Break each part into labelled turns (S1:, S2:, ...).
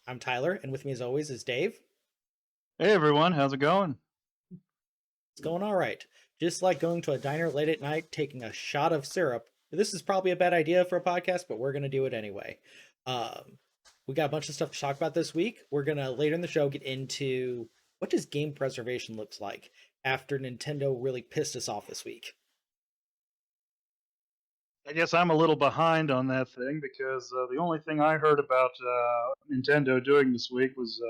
S1: I'm Tyler, and with me as always is Dave.
S2: Hey everyone, how's it going?
S1: It's going all right. Just like going to a diner late at night, taking a shot of syrup. This is probably a bad idea for a podcast, but we're going to do it anyway. We got a bunch of stuff to talk about this week. We're going to later in the show get into what does game preservation looks like after Nintendo really pissed us off this week.
S2: I guess I'm a little behind on that thing because the only thing I heard about Nintendo doing this week was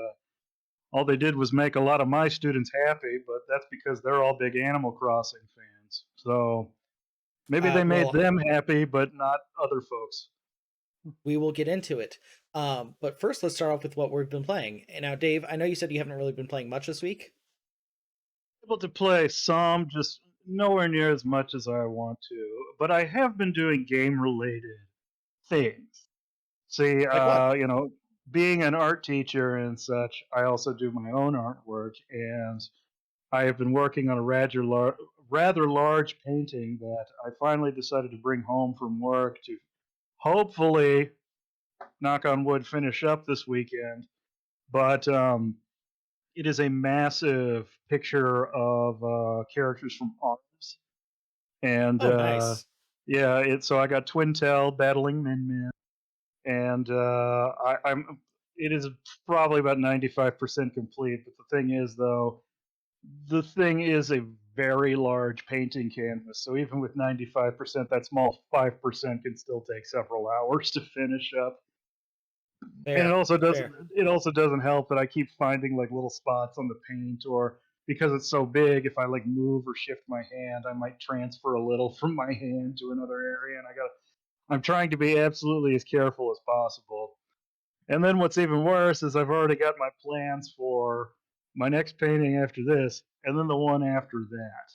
S2: all they did was make a lot of my students happy, but that's because they're all big Animal Crossing fans. So maybe they made them happy, but not other folks.
S1: We will get into it. But first, let's start off with what we've been playing. And now, Dave, I know you said you haven't really been playing much this week.
S2: Able to play some, just nowhere near as much as I want to. But I have been doing game-related things. See, being an art teacher and such, I also do my own artwork, and I have been working on a rather large painting that I finally decided to bring home from work to hopefully, knock on wood, finish up this weekend. But it is a massive picture of characters from Arms, and
S1: nice.
S2: so I got Twintel battling Min Min, and I'm. It is probably about 95% complete. But the thing is, though, the thing is a very large painting canvas. So even with 95%, that small 5% can still take several hours to finish up.
S1: Fair,
S2: and it also doesn't.
S1: fair.
S2: It also doesn't help that I keep finding like little spots on the paint, or because it's so big, if I like move or shift my hand, I might transfer a little from my hand to another area, and I'm trying to be absolutely as careful as possible. And then what's even worse is I've already got my plans for my next painting after this, and then the one after that.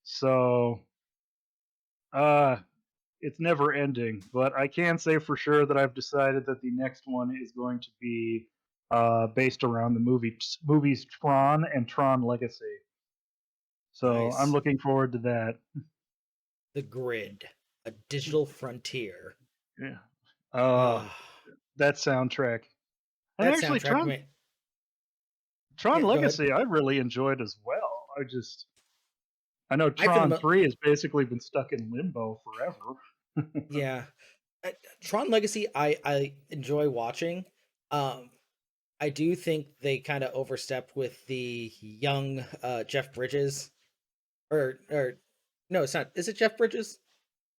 S2: So, it's never ending. But I can say for sure that I've decided that the next one is going to be based around the movies Tron and Tron Legacy. So
S1: Nice.
S2: I'm looking forward to that.
S1: The Grid, a digital frontier.
S2: Yeah. That soundtrack. And
S1: That
S2: actually,
S1: soundtrack.
S2: Tron
S1: Yeah,
S2: Legacy I really enjoyed as well. I know Tron 3 has basically been stuck in limbo forever.
S1: Yeah. Tron Legacy I enjoy watching. I do think they kind of overstepped with the young Jeff Bridges. Or no, it's not. Is it Jeff Bridges?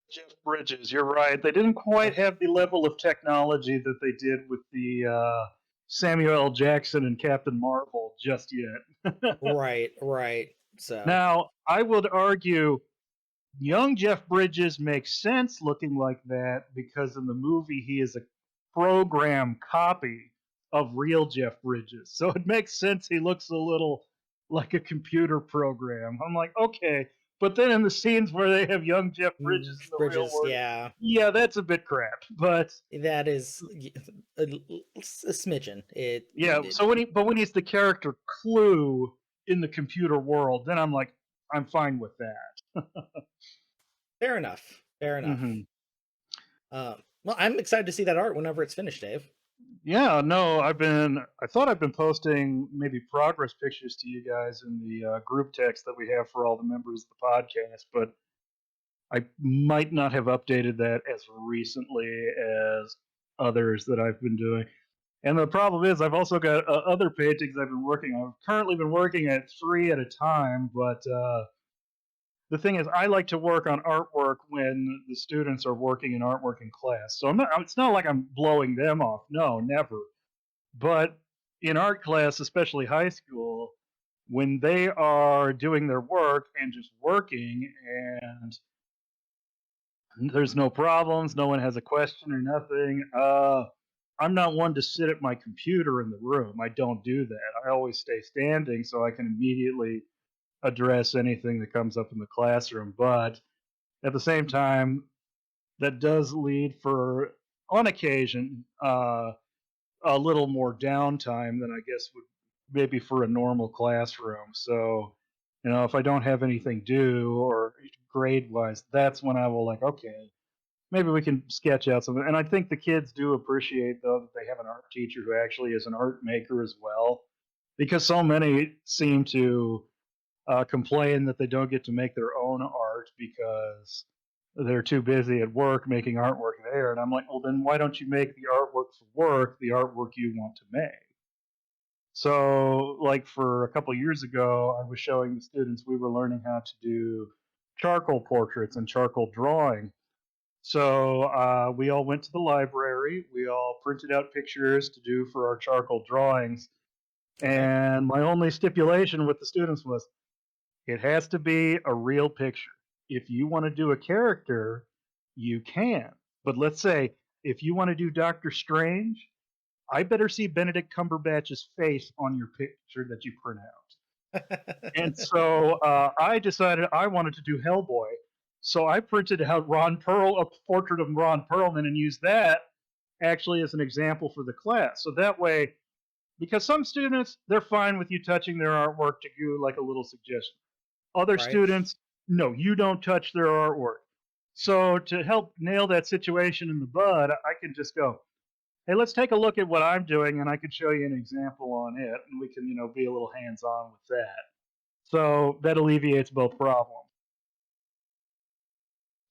S2: Jeff Bridges, you're right. They didn't quite have the level of technology that they did with the Samuel L. Jackson and Captain Marvel just yet.
S1: Right. So
S2: now, I would argue young Jeff Bridges makes sense looking like that because in the movie he is a program copy of real Jeff Bridges. So it makes sense he looks a little like a computer program. I'm like, okay. But then in the scenes where they have young Jeff Bridges in the real world, yeah, that's a bit crap. But
S1: that is a smidgen.
S2: So when he's the character Clue in the computer world, then I'm like, I'm fine with that.
S1: Fair enough.
S2: Mm-hmm.
S1: Well, I'm excited to see that art whenever it's finished, Dave.
S2: Yeah, no, I thought I've been posting maybe progress pictures to you guys in the group text that we have for all the members of the podcast, but I might not have updated that as recently as others that I've been doing. And the problem is, I've also got other paintings I've been working on. I've currently been working at 3 at a time, but the thing is, I like to work on artwork when the students are working in artwork in class. So it's not like I'm blowing them off. No, never. But in art class, especially high school, when they are doing their work and just working and there's no problems, no one has a question or nothing, I'm not one to sit at my computer in the room. I don't do that. I always stay standing so I can immediately address anything that comes up in the classroom. But at the same time, that does lead for, on occasion, a little more downtime than I guess would maybe for a normal classroom. So, if I don't have anything due or grade wise, that's when I will like, okay, maybe we can sketch out something. And I think the kids do appreciate though that they have an art teacher who actually is an art maker as well, because so many seem to complain that they don't get to make their own art because they're too busy at work making artwork there. And I'm like, well, then why don't you make the artwork for work, the artwork you want to make? So, like for a couple years ago, I was showing the students we were learning how to do charcoal portraits and charcoal drawing. So we all went to the library. We all printed out pictures to do for our charcoal drawings.
S1: Okay.
S2: And my only stipulation with the students was it has to be a real picture. If you want to do a character, you can. But let's say if you want to do Doctor Strange, I better see Benedict Cumberbatch's face on your picture that you print out. And so I decided I wanted to do Hellboy. So I printed out a portrait of Ron Perlman, and used that actually as an example for the class. So that way, because some students, they're fine with you touching their artwork to do like a little suggestion. Other
S1: Right.
S2: students, no, you don't touch their artwork. So to help nail that situation in the bud, I can just go, hey, let's take a look at what I'm doing, and I can show you an example on it, and we can, be a little hands-on with that. So that alleviates both problems.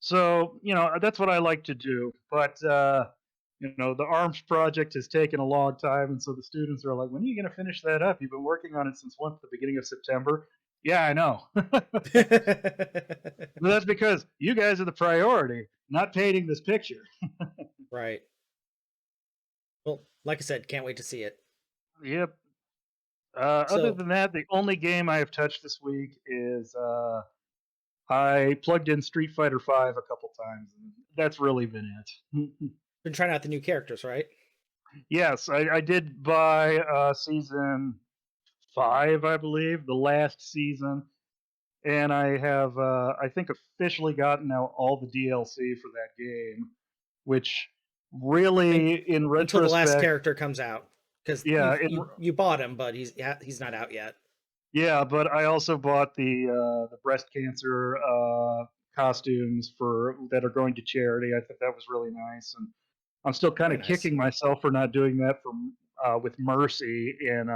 S2: So, that's what I like to do. But, the ARMS project has taken a long time. And so the students are like, when are you going to finish that up? You've been working on it since what, the beginning of September? Yeah, I know. But that's because you guys are the priority, not painting this picture.
S1: Right. Well, like I said, can't wait to see it.
S2: Yep. Other
S1: So,
S2: than that, the only game I have touched this week is I plugged in Street Fighter Five a couple times, and that's really been it.
S1: been trying out the new characters, right?
S2: Yes, I did buy season five, I believe, the last season, and I have, I think, officially gotten out all the DLC for that game, which
S1: And
S2: really, in
S1: until the last
S2: retrospect,
S1: character comes out, because
S2: yeah,
S1: you bought him, but he's not out yet.
S2: yeah, but I also bought the breast cancer costumes for that are going to charity. I think that was really nice, and I'm still kind
S1: Very
S2: of
S1: nice.
S2: kicking myself for not doing that for with Mercy in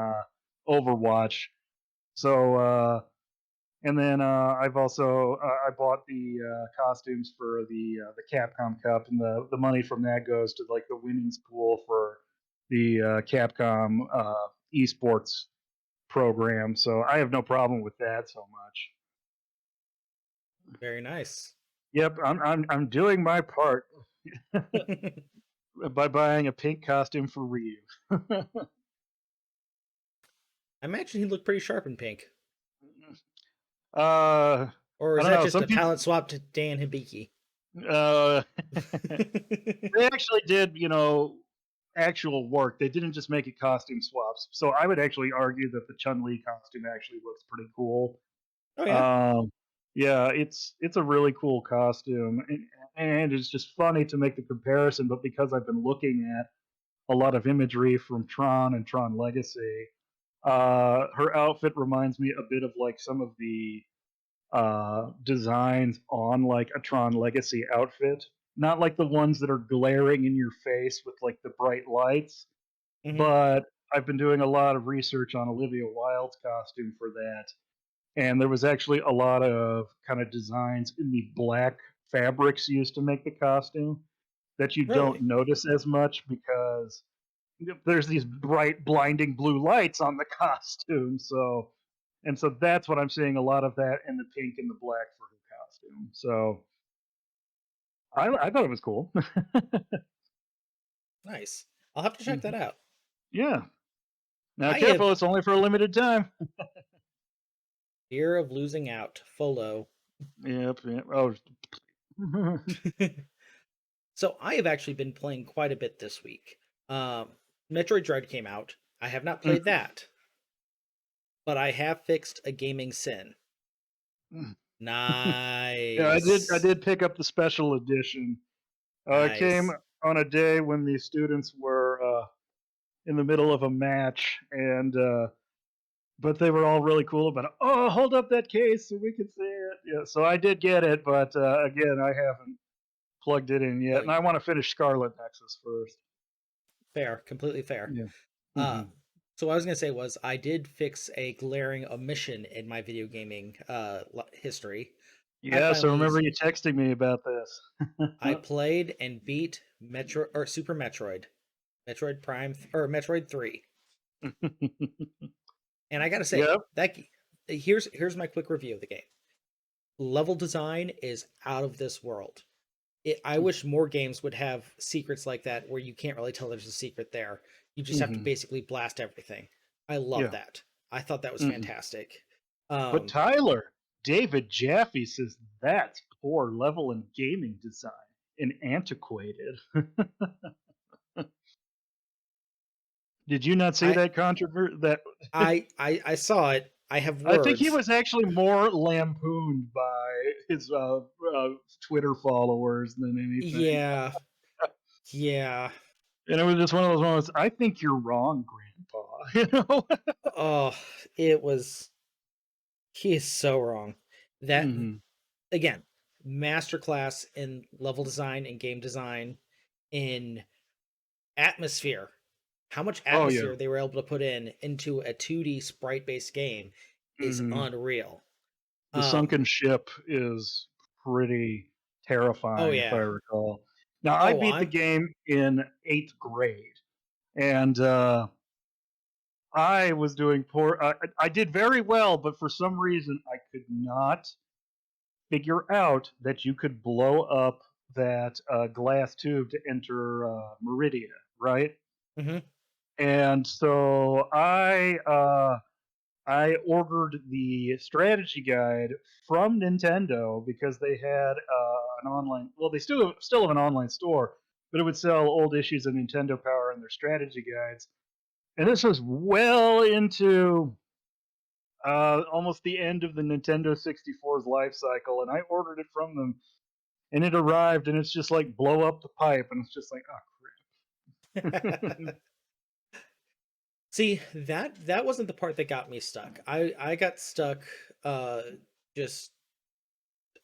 S2: Overwatch. So and then I've also I bought the costumes for the Capcom Cup, and the money from that goes to like the winnings pool for the Capcom esports program. So I have no problem with that so much.
S1: Very nice.
S2: Yep, I'm doing my part by buying a pink costume for Ryu.
S1: I imagine he looked pretty sharp in pink.
S2: uh,
S1: Or
S2: I
S1: is
S2: don't
S1: that
S2: know.
S1: just
S2: Some
S1: a
S2: people.
S1: talent swap to Dan Hibiki?
S2: Uh, they actually did, actual work. They didn't just make it costume swaps. So I would actually argue that the Chun Li costume actually looks pretty cool.
S1: Oh yeah.
S2: Um, yeah, it's a really cool costume, and it's just funny to make the comparison. But because I've been looking at a lot of imagery from Tron and Tron Legacy, her outfit reminds me a bit of like some of the designs on like a Tron Legacy outfit. Not like the ones that are glaring in your face with like the bright lights,
S1: Hmm.
S2: but I've been doing a lot of research on Olivia Wilde's costume for that. And there was actually a lot of kind of designs in the black fabrics used to make the costume that you don't
S1: Really?
S2: notice as much because there's these bright, blinding blue lights on the costume. So that's what I'm seeing a lot of that in the pink and the black for her costume. So I thought it was cool.
S1: Nice. I'll have to check that out.
S2: Yeah. Now,
S1: I have
S2: careful, it's only for a limited time.
S1: fear of losing out. FOLO.
S2: Yep. Yep. Oh.
S1: So I have actually been playing quite a bit this week. Um, Metroid Dread came out. I have not played that, but I have fixed a gaming sin.
S2: Yeah, I did. I
S1: Nice.
S2: did pick up the special edition. It came
S1: Nice.
S2: on a day when the students were in the middle of a match, and but they were all really cool about it. Oh, hold up that case so we can see it. Yeah, so I did get it, but again, I haven't plugged it in
S1: Oh,
S2: yet, and I want to finish Scarlet Nexus first.
S1: fair, completely fair.
S2: Yeah.
S1: Uh,
S2: Hmm.
S1: so what I was gonna say was I did fix a glaring omission in my video gaming history. I
S2: Yeah, so
S1: finally
S2: remember you texting me about this.
S1: I played and beat Metro or Super Metroid, Metroid Prime or Metroid 3. And I got to say,
S2: Yep.
S1: here's my quick review of the game. Level design is out of this world. I wish more games would have secrets like that where you can't really tell there's a secret there. You just have to
S2: Hmm.
S1: basically blast everything. I love
S2: Yeah.
S1: that. I thought that was
S2: Hmm.
S1: fantastic.
S2: But
S1: Um,
S2: Tyler, David Jaffe says that's poor level in gaming design and antiquated. Did you not see
S1: I
S2: that controversy? That
S1: I saw it. I have
S2: I think he
S1: words.
S2: was actually more lampooned by his Twitter followers than anything.
S1: Yeah, yeah.
S2: And it was just one of those moments. I think you're wrong, Grandpa. You know.
S1: Oh, it was. He is so wrong. That
S2: Hmm.
S1: again, masterclass in level design and game design in atmosphere. How much
S2: Oh yeah.
S1: atmosphere they were able to put in into a 2D sprite based game is
S2: Hmm.
S1: unreal.
S2: The
S1: Um,
S2: sunken ship is pretty
S1: oh
S2: terrifying, if I
S1: yeah.
S2: recall. Now, I
S1: Oh,
S2: beat the
S1: I'm
S2: game in eighth grade, and I was doing poor. I did very well, but for some reason, I could not figure out that you could blow up that glass tube to enter Meridia, right?
S1: mhm.
S2: And so I ordered the strategy guide from Nintendo because they had an online. Well, they still have an online store, but it would sell old issues of Nintendo Power and their strategy guides. And this was well into almost the end of the Nintendo 64's life cycle, and I ordered it from them, and it arrived, and it's just like blow up the pipe, and it's just like, oh crap.
S1: See, that wasn't the part that got me stuck. I got stuck uh just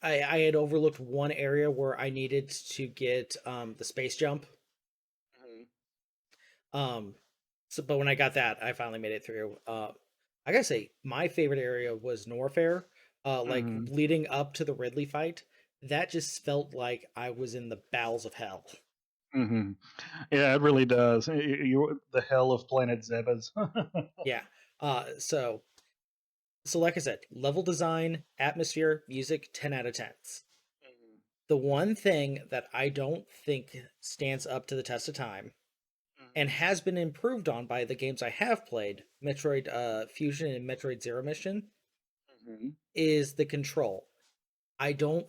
S1: I had overlooked one area where I needed to get the space jump. Um so but when I got that, I finally made it through. I gotta say, my favorite area was Norfair. Like
S2: Hmm.
S1: leading up to the Ridley fight, that just felt like I was in the bowels of hell.
S2: Hmm. Yeah, it really does. The hell of Planet Zebas.
S1: Yeah. So like I said, level design, atmosphere, music, 10 out of 10s. The one thing that I don't think stands up to the test of time and has been improved on by the games I have played, Metroid Fusion and Metroid Zero Mission,
S2: Mhm.
S1: is the control. I don't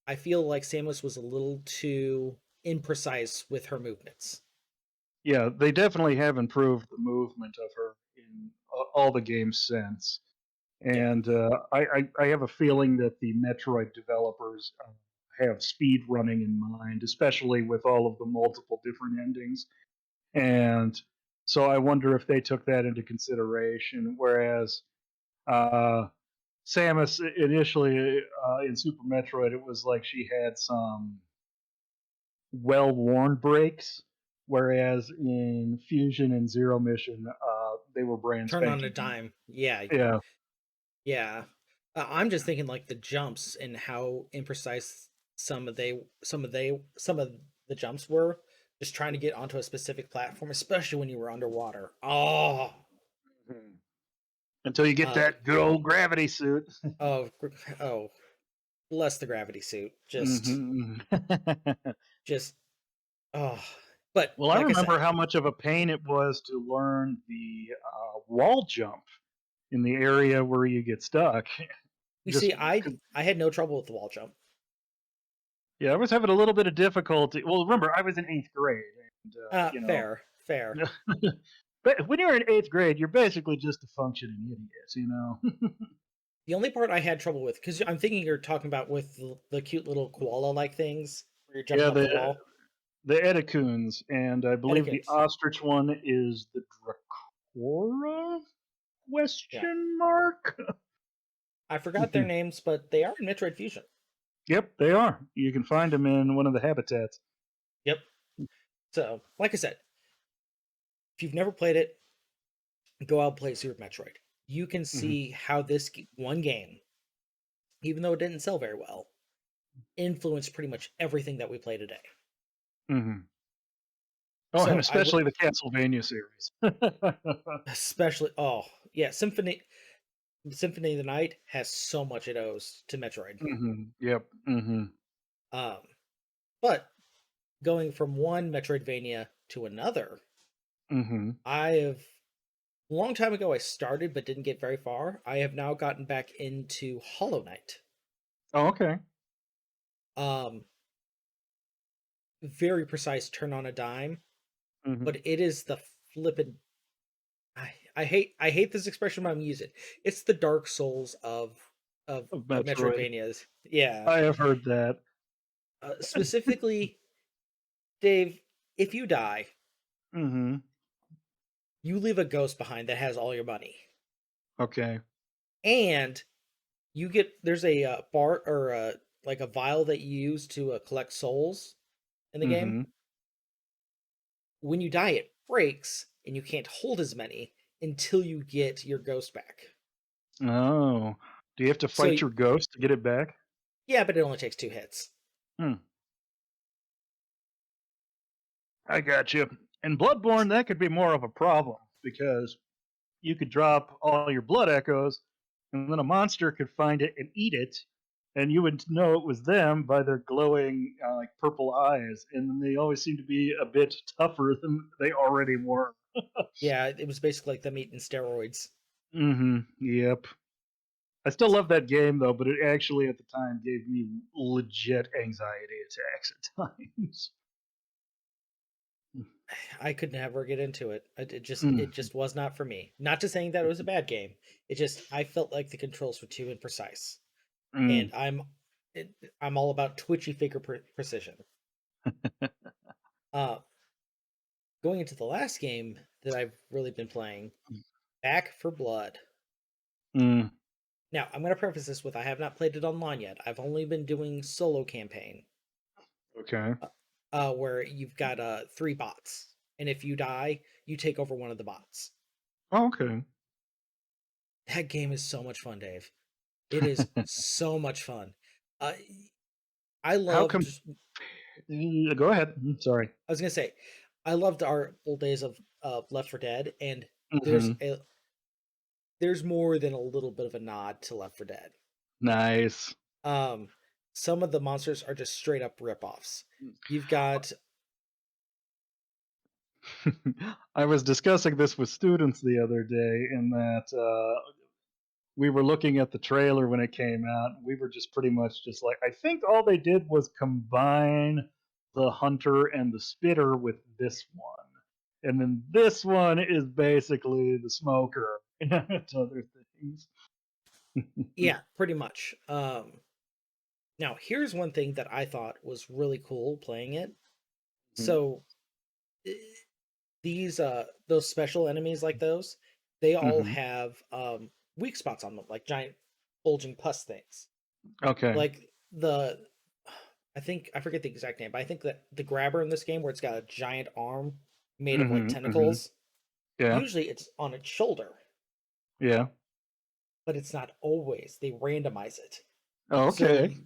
S1: I feel like Samus was a little too imprecise with her movements.
S2: Yeah, they definitely have improved the movement of her in all the games since.
S1: Yeah.
S2: And I have a feeling that the Metroid developers have speed running in mind, especially with all of the multiple different endings. And so I wonder if they took that into consideration. Whereas uh, Samus initially in Super Metroid, it was like she had some well-worn brakes, whereas in Fusion and Zero Mission, they were brand
S1: Turn on a
S2: spanking new.
S1: dime. Yeah.
S2: Yeah.
S1: Yeah. I'm just thinking like the jumps and how imprecise some of the jumps were just trying to get onto a specific platform, especially when you were underwater. Oh,
S2: Mhm. Until you get
S1: uh,
S2: that good old gravity suit.
S1: oh, oh, bless the gravity suit.
S2: Hmm.
S1: Just, oh, but
S2: Well, I
S1: like I
S2: remember
S1: said,
S2: how much of a pain it was to learn the wall jump in the area where you get stuck.
S1: you
S2: Just
S1: see,
S2: 'cause-
S1: I had no trouble with the wall jump.
S2: yeah, I was having a little bit of difficulty. Well, remember, I was in eighth grade, and
S1: Fair, fair.
S2: but when you're in eighth grade, you're basically just a functioning idiot, you know.
S1: The only part I had trouble with, because I'm thinking you're talking about with the cute little koala like things where you're jumping
S2: Yeah,
S1: off the
S2: the
S1: wall.
S2: the Edecoons, and I believe the
S1: Etiquette.
S2: ostrich one is the Dracora?
S1: Yeah.
S2: Question mark.
S1: I forgot their names, but they are in Metroid Fusion.
S2: Yep, they are. You can find them in one of the habitats.
S1: Yep. So, like I said, if you've never played it, go out and play Super Metroid. You can
S2: Hmm.
S1: see how this one game, even though it didn't sell very well, influenced pretty much everything that we play today.
S2: Hmm. Oh, and
S1: So I would
S2: especially the Castlevania series.
S1: especially, oh yeah, Symphony of the Night has so much it owes to Metroid.
S2: Yep.
S1: Um, but going from one Metroidvania to another,
S2: Hmm.
S1: I have a long time ago I started but didn't get very far. I have now gotten back into Hollow Knight.
S2: Oh, okay.
S1: Um, very precise turn on a dime,
S2: Hmm.
S1: but it is the flippin' I hate this expression, but I'm using it. It's the Dark Souls
S2: Of
S1: of
S2: Metroid.
S1: Metroidvanias. Yeah.
S2: I have heard that.
S1: Specifically, Dave, if you die,
S2: Hmm.
S1: you leave a ghost behind that has all your money,
S2: Okay.
S1: and you get there's a bar or like a vial that you use to collect souls in the game.
S2: Hmm.
S1: When you die, it breaks, and you can't hold as many until you get your ghost back.
S2: Oh. Do you have to
S1: So
S2: fight your ghost to get it back?
S1: yeah, but it only takes 2 hits.
S2: Hmm. I got you. In Bloodborne, that could be more of a problem because you could drop all your blood echoes, and then a monster could find it and eat it, and you would know it was them by their glowing like purple eyes. And then they always seem to be a bit tougher than they already were.
S1: Yeah, it was basically like them eating steroids.
S2: Yep. I still love that game though, but it actually at the time gave me legit anxiety attacks at times.
S1: I could never get into it. It
S2: Mm,
S1: just was not for me. Not to saying that it was a bad game. It just I felt like the controls were too imprecise, and
S2: mm,
S1: I'm all about twitchy finger precision. Uh, Going into the last game that I've really been playing, Back for Blood.
S2: mm.
S1: Now I'm going to preface this with I have not played it online yet. I've only been doing solo campaign,
S2: Okay.
S1: uh, where you've got 3 bots, and if you die, you take over one of the bots.
S2: Oh, okay.
S1: That game is so much fun, Dave. It is so much fun. Uh, I
S2: How come?
S1: loved.
S2: Go ahead. Sorry.
S1: I was gonna say, I loved our old days of Left 4 Dead, and there's
S2: Hmm.
S1: a there's more than a little bit of a nod to Left 4 Dead.
S2: Nice.
S1: Um, some of the monsters are just straight up ripoffs. You've got
S2: I was discussing this with students the other day, in that we were looking at the trailer when it came out. We were just pretty much just like, I think all they did was combine the hunter and the spitter with this one. And then this one is basically the smoker and other things.
S1: yeah, pretty much. Now here's one thing that I thought was really cool playing it. So eh, these those special enemies like those, they all
S2: Hmm.
S1: have weak spots on them, like giant bulging pus things.
S2: Okay.
S1: Like the I think I forget the exact name, but I think that the grabber in this game where it's got a giant arm made of like
S2: Hmm.
S1: tentacles,
S2: Yeah.
S1: usually it's on its shoulder,
S2: Yeah.
S1: but it's not always. They randomize it. So
S2: Okay.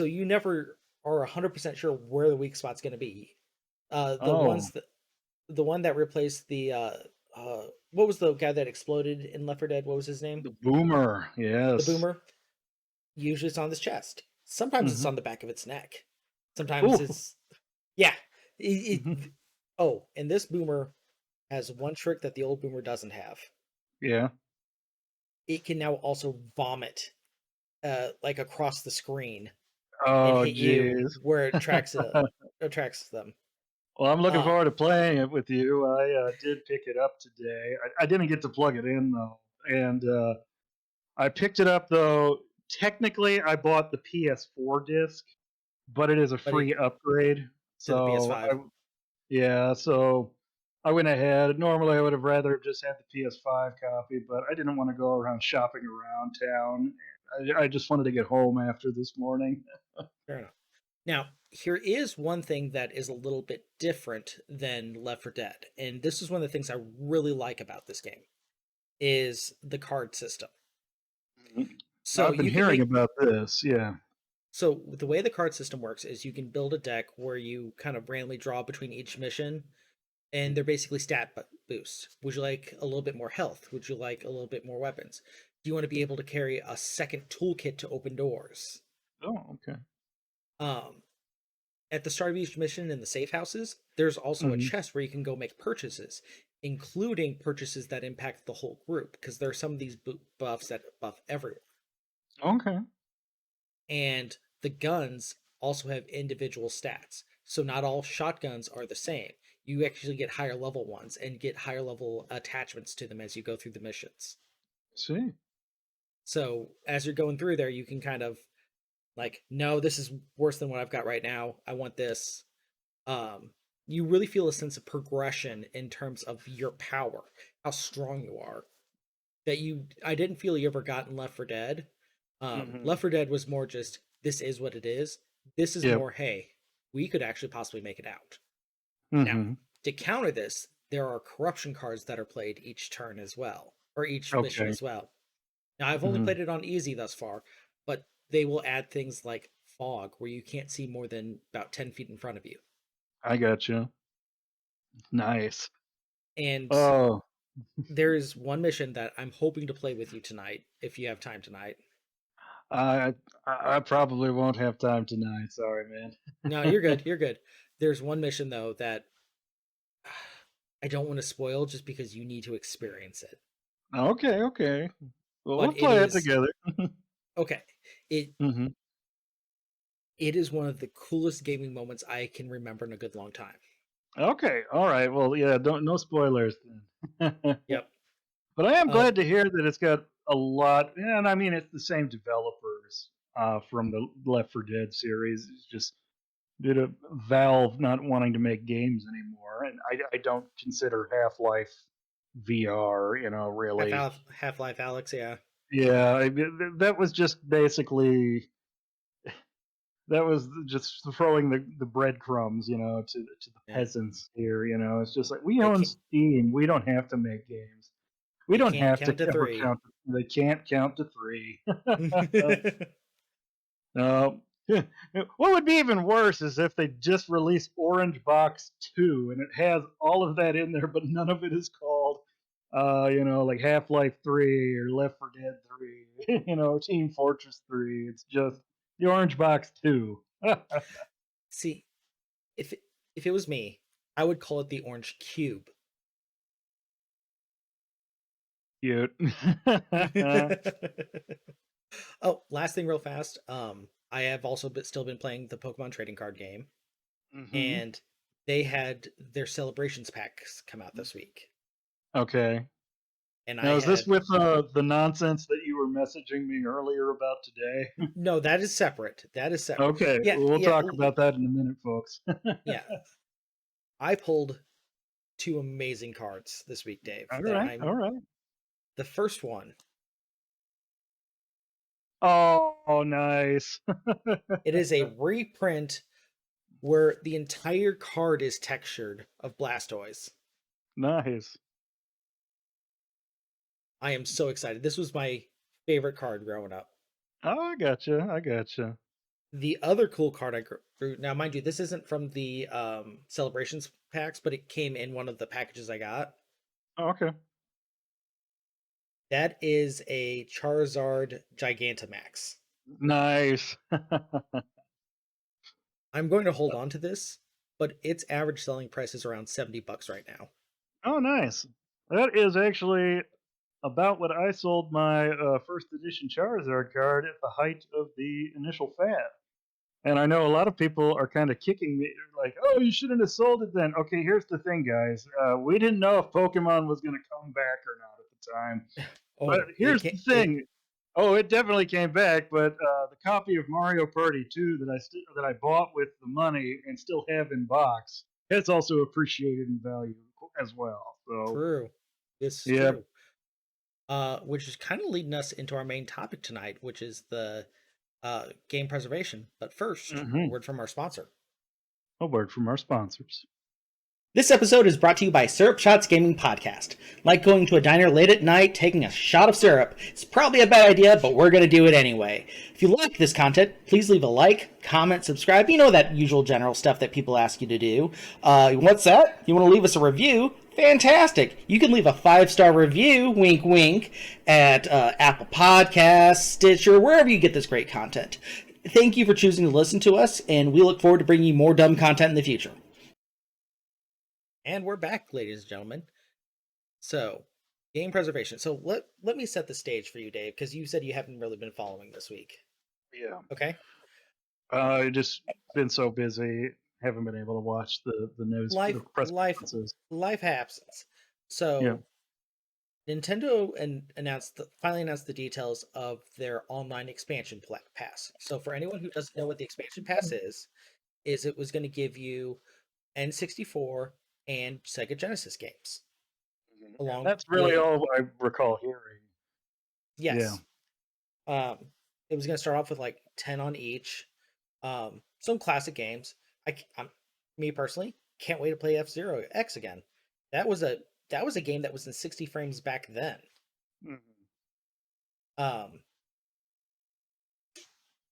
S1: you never are 100% sure where the weak spot's going to be. The
S2: Oh,
S1: ones that the one that replaced the what was the guy that exploded in Left 4 Dead? What was his name?
S2: the boomer.
S1: The
S2: Yes.
S1: boomer. Usually it's on its chest. Sometimes it's
S2: Hmm.
S1: on the back of its neck. Sometimes
S2: Ooh.
S1: it's yeah. Oh, and this boomer has one trick that the old boomer doesn't have.
S2: Yeah.
S1: It can now also vomit like across the screen and
S2: Oh,
S1: hit you
S2: jeez.
S1: where it attracts them.
S2: Well, I'm looking
S1: Uh
S2: forward to playing it with you. I did pick it up today. I didn't get to plug it in though, and I picked it up though. Technically, I bought the PS4 disc, but it is a
S1: but it
S2: free upgrade.
S1: to the
S2: So
S1: PS5.
S2: yeah, so I went ahead. Normally, I would have rather just had the PS5 copy, but I didn't want to go around shopping around town. I just wanted to get home after this morning.
S1: Fair enough. Now, here is one thing that is a little bit different than Left 4 Dead, and this is one of the things I really like about this game is the card system.
S2: Mhm.
S1: So
S2: I've been
S1: you can
S2: hearing
S1: make
S2: about this. Yeah.
S1: so the way the card system works is you can build a deck where you kind of randomly draw between each mission, and they're basically stat boosts. Would you like a little bit more health? Would you like a little bit more weapons? Do you want to be able to carry a second toolkit to open doors?
S2: Oh, okay.
S1: Um, at the start of each mission in the safe houses, there's also a
S2: Mhm.
S1: chest where you can go make purchases, including purchases that impact the whole group, because there are some of these buffs that buff everyone.
S2: Okay.
S1: And the guns also have individual stats. So not all shotguns are the same. You actually get higher level ones and get higher level attachments to them as you go through the missions.
S2: See.
S1: So as you're going through there, you can kind of like, no, this is worse than what I've got right now. I want this. Um, you really feel a sense of progression in terms of your power, how strong you are. That you, I didn't feel you ever got in Left 4 Dead.
S2: Mhm.
S1: Left 4 Dead was more just this is what it is. This is
S2: Yep.
S1: more, hey, we could actually possibly make it out. Now,
S2: Mhm.
S1: to counter this, there are corruption cards that are played each turn as well, or each mission
S2: Okay.
S1: as well. Now, I've only
S2: Mhm.
S1: played it on easy thus far, but they will add things like fog, where you can't see more than about 10 feet in front of you.
S2: I got you. Nice.
S1: And
S2: Oh,
S1: there's one mission that I'm hoping to play with you tonight, if you have time tonight.
S2: I I probably won't have time tonight. Sorry,
S1: No, you're
S2: man.
S1: good. You're good. There's one mission though that I don't want to spoil just because you need to experience it.
S2: Okay, okay. Well, we'll
S1: But it
S2: play it
S1: is
S2: together.
S1: okay. It
S2: Mhm.
S1: it is one of the coolest gaming moments I can remember in a good long time.
S2: Okay, alright, well, yeah, don't no spoilers then.
S1: Yep.
S2: But I am
S1: Uh
S2: glad to hear that it's got a lot and I mean, it's the same developers, from the Left 4 Dead series. It's just due to Valve not wanting to make games anymore, and I don't consider Half-Life VR, really.
S1: Half-Life Alex, yeah.
S2: Yeah, that was just basically that was just throwing the breadcrumbs, to the
S1: Yeah.
S2: peasants here. It's just like we
S1: They
S2: own
S1: can't
S2: Steam. We don't have to make games. We
S1: they
S2: don't
S1: can't
S2: have to
S1: count to
S2: ever
S1: 3.
S2: count. They can't count to three. No. What would be even worse is if they just released Orange Box 2 and it has all of that in there, but none of it is called, like Half Life 3 or Left 4 Dead 3, Team Fortress 3. It's just the Orange Box 2.
S1: See, if if it was me, I would call it the Orange Cube.
S2: Cute.
S1: Oh, last thing real fast. I have also still been playing the Pokemon trading card game,
S2: Hmm.
S1: and they had their celebrations packs come out this week.
S2: Okay.
S1: And I
S2: Now, is this
S1: had
S2: with the nonsense that you were messaging me earlier about today?
S1: no, that is separate. That is separate.
S2: Okay,
S1: Yeah,
S2: we'll
S1: yeah,
S2: talk about that in a minute, folks.
S1: yeah. I pulled two amazing cards this week, Dave.
S2: All
S1: That
S2: right,
S1: I'm
S2: all right.
S1: the first one.
S2: Oh, nice.
S1: It is a reprint where the entire card is textured of Blastoise.
S2: Nice.
S1: I am so excited. This was my favorite card growing up.
S2: Oh, I gotcha. I gotcha.
S1: The other cool card I grew now, mind you, this isn't from the celebrations packs, but it came in one of the packages I got.
S2: Oh, okay.
S1: That is a Charizard Gigantamax.
S2: Nice.
S1: I'm going to hold on to this, but its average selling price is around $70 right now.
S2: Oh, nice. That is actually about what I sold my first edition Charizard card at the height of the initial fad. And I know a lot of people are kind of kicking me, like, "Oh, you shouldn't have sold it then." Okay, here's the thing, guys. We didn't know if Pokemon was going to come back or not at the time. But
S1: Oh, it
S2: here's
S1: can't
S2: the
S1: it
S2: thing. Oh, it definitely came back, but the copy of Mario Party 2 that I bought with the money and still have in box, it's also appreciated in value as well. So,
S1: True. This is
S2: yeah.
S1: true. Which is kind of leading us into our main topic tonight, which is the game preservation. But first, a
S2: Hmm.
S1: word from our sponsor.
S2: A word from our sponsors.
S1: This episode is brought to you by Syrup Shots Gaming Podcast. Like going to a diner late at night, taking a shot of syrup. It's probably a bad idea, but we're going to do it anyway. If you like this content, please leave a like, comment, subscribe. You know that usual general stuff that people ask you to do. What's that? You want to leave us a review? Fantastic. You can leave a 5-star review, wink wink, at Apple Podcasts, Stitcher, wherever you get this great content. Thank you for choosing to listen to us, and we look forward to bringing you more dumb content in the future. And we're back, ladies and gentlemen. So, game preservation. So let me set the stage for you, Dave, because you said you haven't really been following this week.
S2: Yeah.
S1: Okay,
S2: Just been so busy, haven't been able to watch the news, the
S1: life,
S2: press
S1: life,
S2: conferences.
S1: life happens.
S2: Yeah.
S1: So Nintendo finally announced the details of their online expansion pass. So for anyone who doesn't know what the expansion pass is it was going to give you N64 and Sega Genesis games
S2: And
S1: along
S2: that's really
S1: with
S2: all I recall hearing. Yeah.
S1: yes. Um, it was going to start off with like 10 on each. Some classic games. I'm me personally can't wait to play F Zero X again. That was a that was a game that was in 60 frames back then.
S2: Mhm.
S1: Um,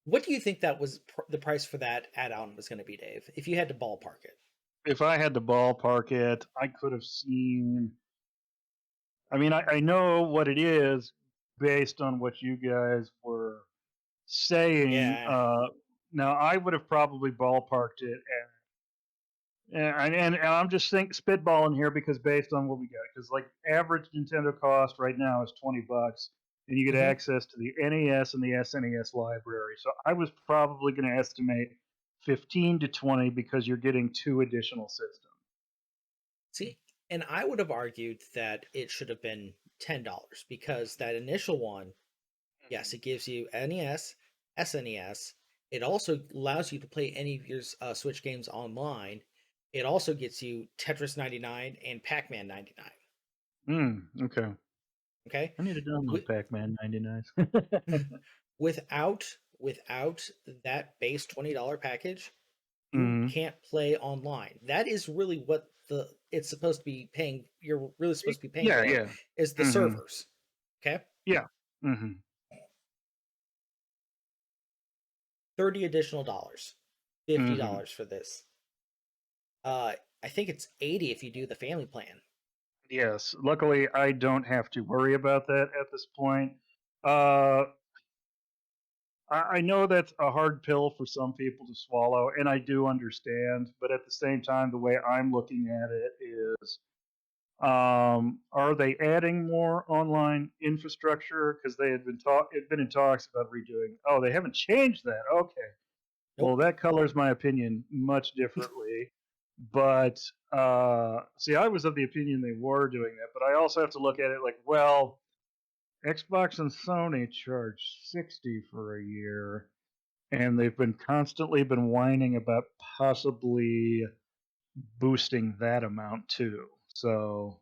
S1: what do you think that was the price for that add-on was going to be, Dave? If you had to ballpark it.
S2: If I had to ballpark it, I could have seen. I mean, I know what it is based on what you guys were saying.
S1: Yeah.
S2: Now, I would have probably ballparked it and I'm just spitballing here because based on what we got, because like average Nintendo cost right now is $20, and you get
S1: Hmm.
S2: access to the NES and the SNES library. So I was probably going to estimate 15 to 20 because you're getting two additional systems.
S1: See, and I would have argued that it should have been $10 because that initial one, yes, it gives you NES, SNES. It also allows you to play any of your Switch games online. It also gets you Tetris 99 and Pac-Man 99.
S2: Okay.
S1: Okay,
S2: I need to download
S1: Wi-
S2: Pac-Man 99.
S1: without that base $20 package, you
S2: Hmm.
S1: can't play online. That is really what the it's supposed to be paying. You're really supposed to be paying
S2: Yeah,
S1: for
S2: yeah.
S1: is the
S2: Hmm.
S1: servers. Okay,
S2: Yeah. Hmm.
S1: 30 additional dollars, fifty
S2: Hmm.
S1: dollars for this. Uh, I think it's 80 if you do the family plan.
S2: Yes. Luckily, I don't have to worry about that at this point. Uh, I know that's a hard pill for some people to swallow, and I do understand. But at the same time, the way I'm looking at it is, are they adding more online infrastructure? Because they had been in talks about redoing. Oh, they haven't changed that. Okay, well,
S1: Nope.
S2: that colors my opinion much differently. But see, I was of the opinion they were doing that, but I also have to look at it like, well, Xbox and Sony charge 60 for a year, and they've been constantly been whining about possibly boosting that amount too. So,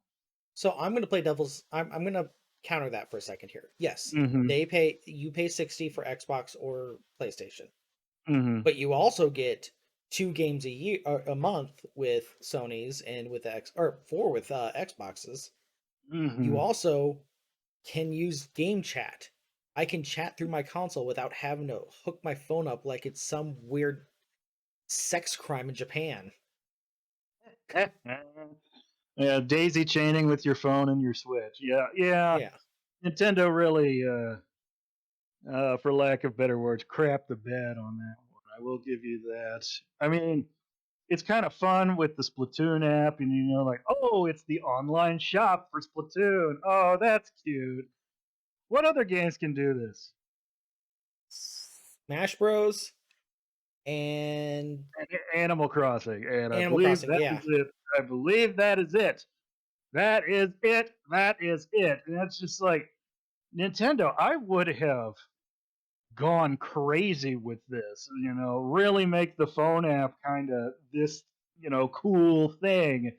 S1: So I'm going to play devil's. I'm going to counter that for a second here. Yes,
S2: hmm,
S1: you pay 60 for Xbox or PlayStation,
S2: hmm,
S1: but you also get 2 games a year a month with Sony's and with X or 4 with Xboxes. You
S2: hmm.
S1: also can use game chat. I can chat through my console without having to hook my phone up like it's some weird sex crime in Japan.
S2: Yeah, daisy chaining with your phone and your Switch. Yeah, yeah.
S1: Yeah.
S2: Nintendo really, for lack of better words, crap the bed on that one. I will give you that. I mean, it's kind of fun with the Splatoon app, and like, oh, it's the online shop for Splatoon. Oh, that's cute. What other games can do this?
S1: Smash Bros. And
S2: Animal Crossing, and I
S1: Animal
S2: believe
S1: Crossing.
S2: that
S1: Yeah.
S2: is it. I believe that is it. That is it. That is it. And that's just like, Nintendo, I would have gone crazy with this, really make the phone app kind of this, cool thing.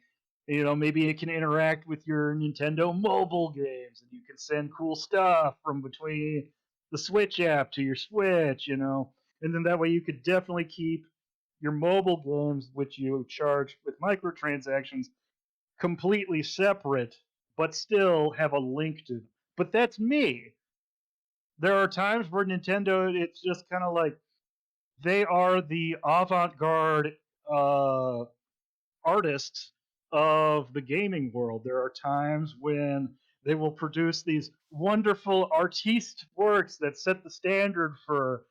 S2: Maybe it can interact with your Nintendo mobile games and you can send cool stuff from between the Switch app to your Switch, and then that way you could definitely keep your mobile games, which you charge with microtransactions, completely separate, but still have a link to them. But that's me. There are times where Nintendo, it's just kind of like they are the avant-garde uh, artists of the gaming world. There are times when they will produce these wonderful artiste works that set the standard for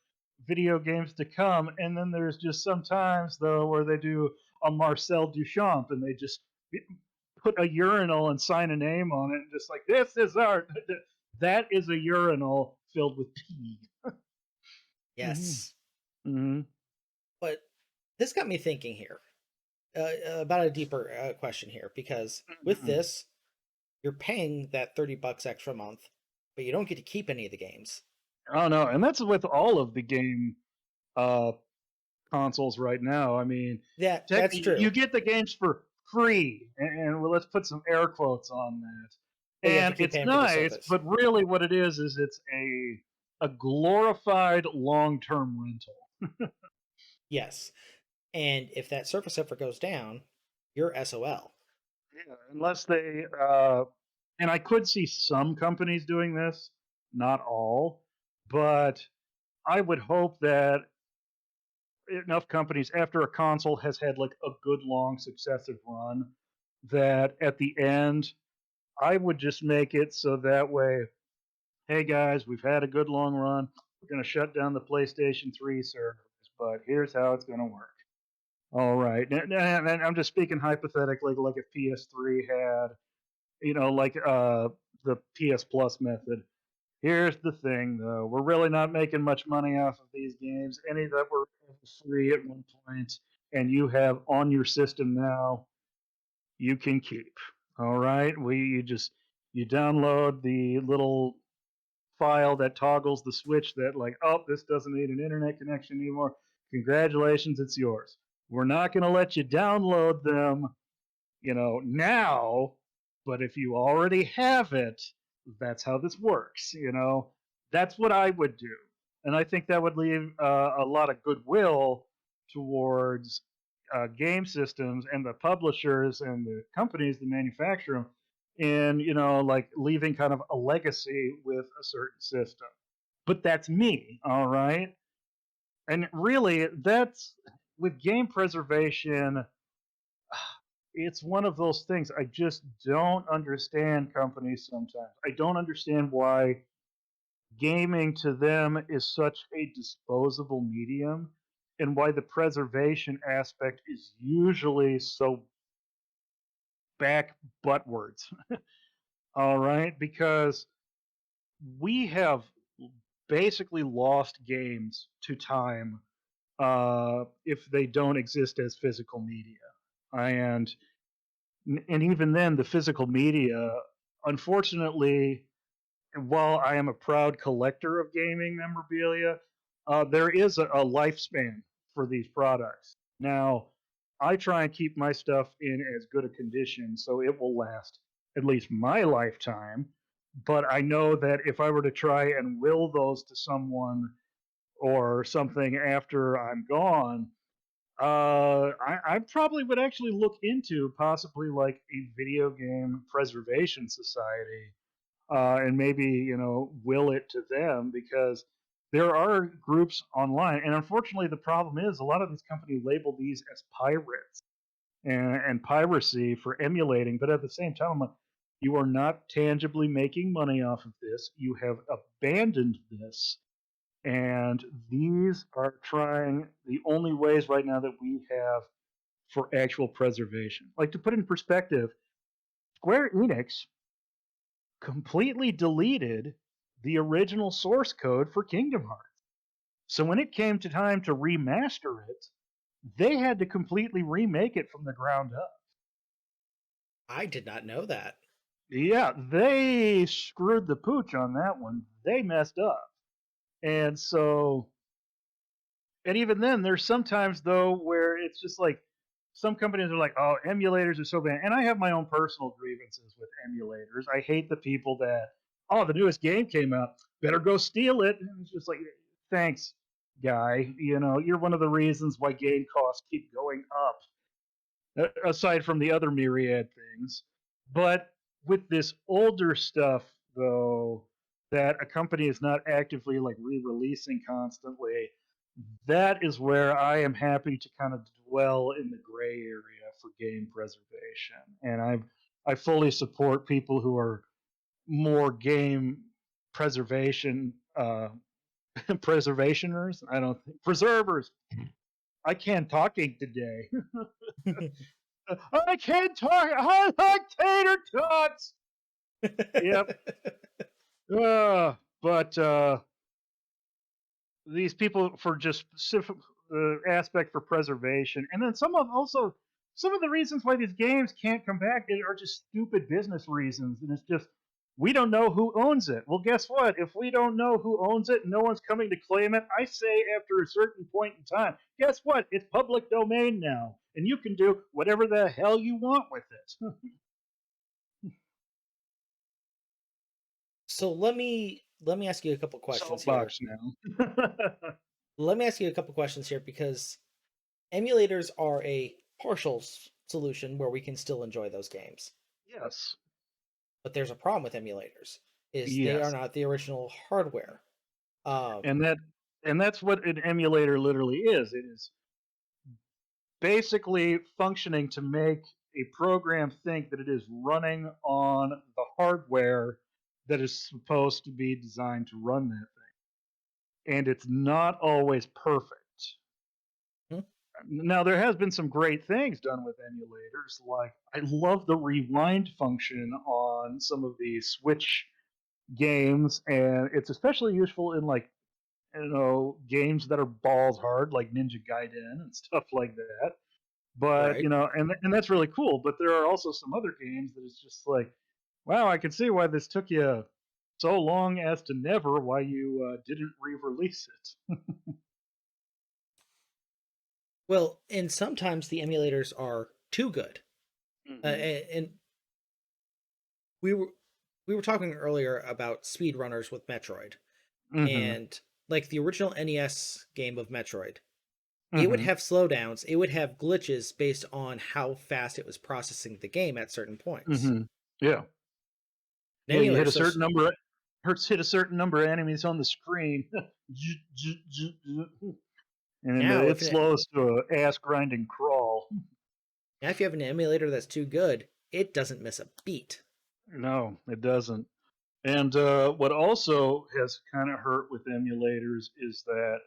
S2: video games to come. And then there's just sometimes though where they do a Marcel Duchamp and they just put a urinal and sign a name on it and just like this is art. That is a urinal filled with pee. Mm-hmm.
S1: Yes.
S2: Mm-hmm.
S1: But this got me thinking here about a deeper question here, because with
S2: Mm-hmm.
S1: this, you're paying that $30 extra a month, but you don't get to keep any of the games.
S2: Oh no, and that's with all of the game uh, consoles right now. I mean,
S1: That's
S2: you
S1: true,
S2: get the games for free, and well, let's put some air quotes on that.
S1: but you have to
S2: And
S1: keep
S2: it's
S1: paying for the
S2: nice,
S1: service.
S2: but really, what it is it's a glorified long term rental.
S1: Yes, and if that service ever goes down, you're SOL.
S2: Yeah, unless they and I could see some companies doing this, not all, but I would hope that enough companies after a console has had like a good long successive run that at the end I would just make it so that way, hey guys, we've had a good long run. We're going to shut down the PlayStation 3 servers, but here's how it's going to work. All right. And I'm just speaking hypothetically, like if PS3 had, like the PS Plus method. Here's the thing, though. We're really not making much money off of these games. Any that were free at one point and you have on your system now, you can keep. All right. You download the little file that toggles the switch that like, oh, this doesn't need an internet connection anymore. Congratulations, it's yours. We're not going to let you download them, now, but if you already have it, that's how this works. That's what I would do. And I think that would leave a lot of goodwill towards game systems and the publishers and the companies that manufacture them in, like leaving kind of a legacy with a certain system. But that's me, all right? And really, that's with game preservation, it's one of those things. I just don't understand companies sometimes. I don't understand why gaming to them is such a disposable medium and why the preservation aspect is usually so back buttwards. All right? Because we have basically lost games to time if they don't exist as physical media. And even then, the physical media, unfortunately, while I am a proud collector of gaming memorabilia, there is a lifespan for these products. Now, I try and keep my stuff in as good a condition so it will last at least my lifetime. But I know that if I were to try and will those to someone or something after I'm gone, I probably would actually look into possibly like a video game preservation society, and maybe will it to them because there are groups online, and unfortunately, the problem is a lot of these companies label these as pirates and piracy for emulating, but at the same time, I'm like, you are not tangibly making money off of this. You have abandoned this and these are trying the only ways right now that we have for actual preservation. Like to put in perspective, Square Enix completely deleted the original source code for Kingdom Hearts. So when it came to time to remaster it, they had to completely remake it from the ground up.
S1: I did not know that.
S2: Yeah, they screwed the pooch on that one. They messed up. And so, and even then, there's sometimes though where it's just like some companies are like, "Oh, emulators are so bad," and I have my own personal grievances with emulators. I hate the people that, "Oh, the newest game came out, better go steal it." And it's just like, thanks, guy. You know, you're one of the reasons why game costs keep going up aside from the other myriad things. But with this older stuff, though, that a company is not actively like re-releasing constantly, that is where I am happy to kind of dwell in the gray area for game preservation, and I fully support people who are more game preservation preservationers. I don't think preservers. I can't talking today. I can't talk. I like tater tots. Yep. But these people for just specific aspect for preservation, and then some of the reasons why these games can't come back are just stupid business reasons, and it's just we don't know who owns it. Well, guess what? If we don't know who owns it, no one's coming to claim it. I say after a certain point in time, guess what? It's public domain now, and you can do whatever the hell you want with it.
S1: So let me ask you a couple questions here.
S2: Soapbox now.
S1: Let me ask you a couple questions here because emulators are a partial solution where we can still enjoy those games.
S2: Yes.
S1: But there's a problem with emulators is they are
S2: Yes.
S1: not the original hardware.
S2: And
S1: Um,
S2: that's what an emulator literally is. It is basically functioning to make a program think that it is running on the hardware that is supposed to be designed to run that thing. And it's not always perfect.
S1: hmm,
S2: Now there has been some great things done with emulators, like I love the rewind function on some of the Switch games, and it's especially useful in like games that are balls hard like Ninja Gaiden and stuff like that. But
S1: right.
S2: and that's really cool. But there are also some other games that it's just like, wow, I can see why this took you so long as to never why you didn't re-release it.
S1: Well, and sometimes the emulators are too good.
S2: Hmm.
S1: And we were we were talking earlier about speedrunners with Metroid,
S2: Hmm.
S1: and like the original NES game of Metroid, it would
S2: Hmm.
S1: have slowdowns, it would have glitches based on how fast it was processing the game at certain points.
S2: Hmm. Yeah,
S1: An
S2: yeah. You hit
S1: emulator,
S2: a
S1: so
S2: certain number. Hit a certain number of enemies on the screen, and
S1: now
S2: it slows to a ass grinding crawl.
S1: if you have an emulator that's too good, it doesn't miss a beat.
S2: No, it doesn't. And what also has kind of hurt with emulators is that,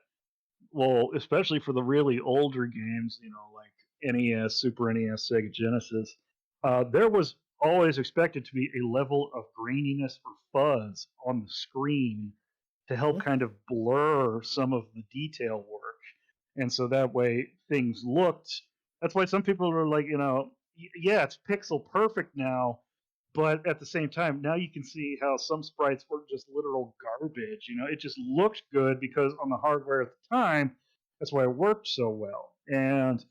S2: well, especially for the really older games, like NES, Super NES, Sega Genesis, there was always expected to be a level of graininess or fuzz on the screen to help
S1: Mhm.
S2: kind of blur some of the detail work. And so that way things looked, that's why some people are like, yeah, it's pixel perfect now, but at the same time, now you can see how some sprites were just literal garbage. It just looked good because on the hardware at the time, that's why it worked so well. And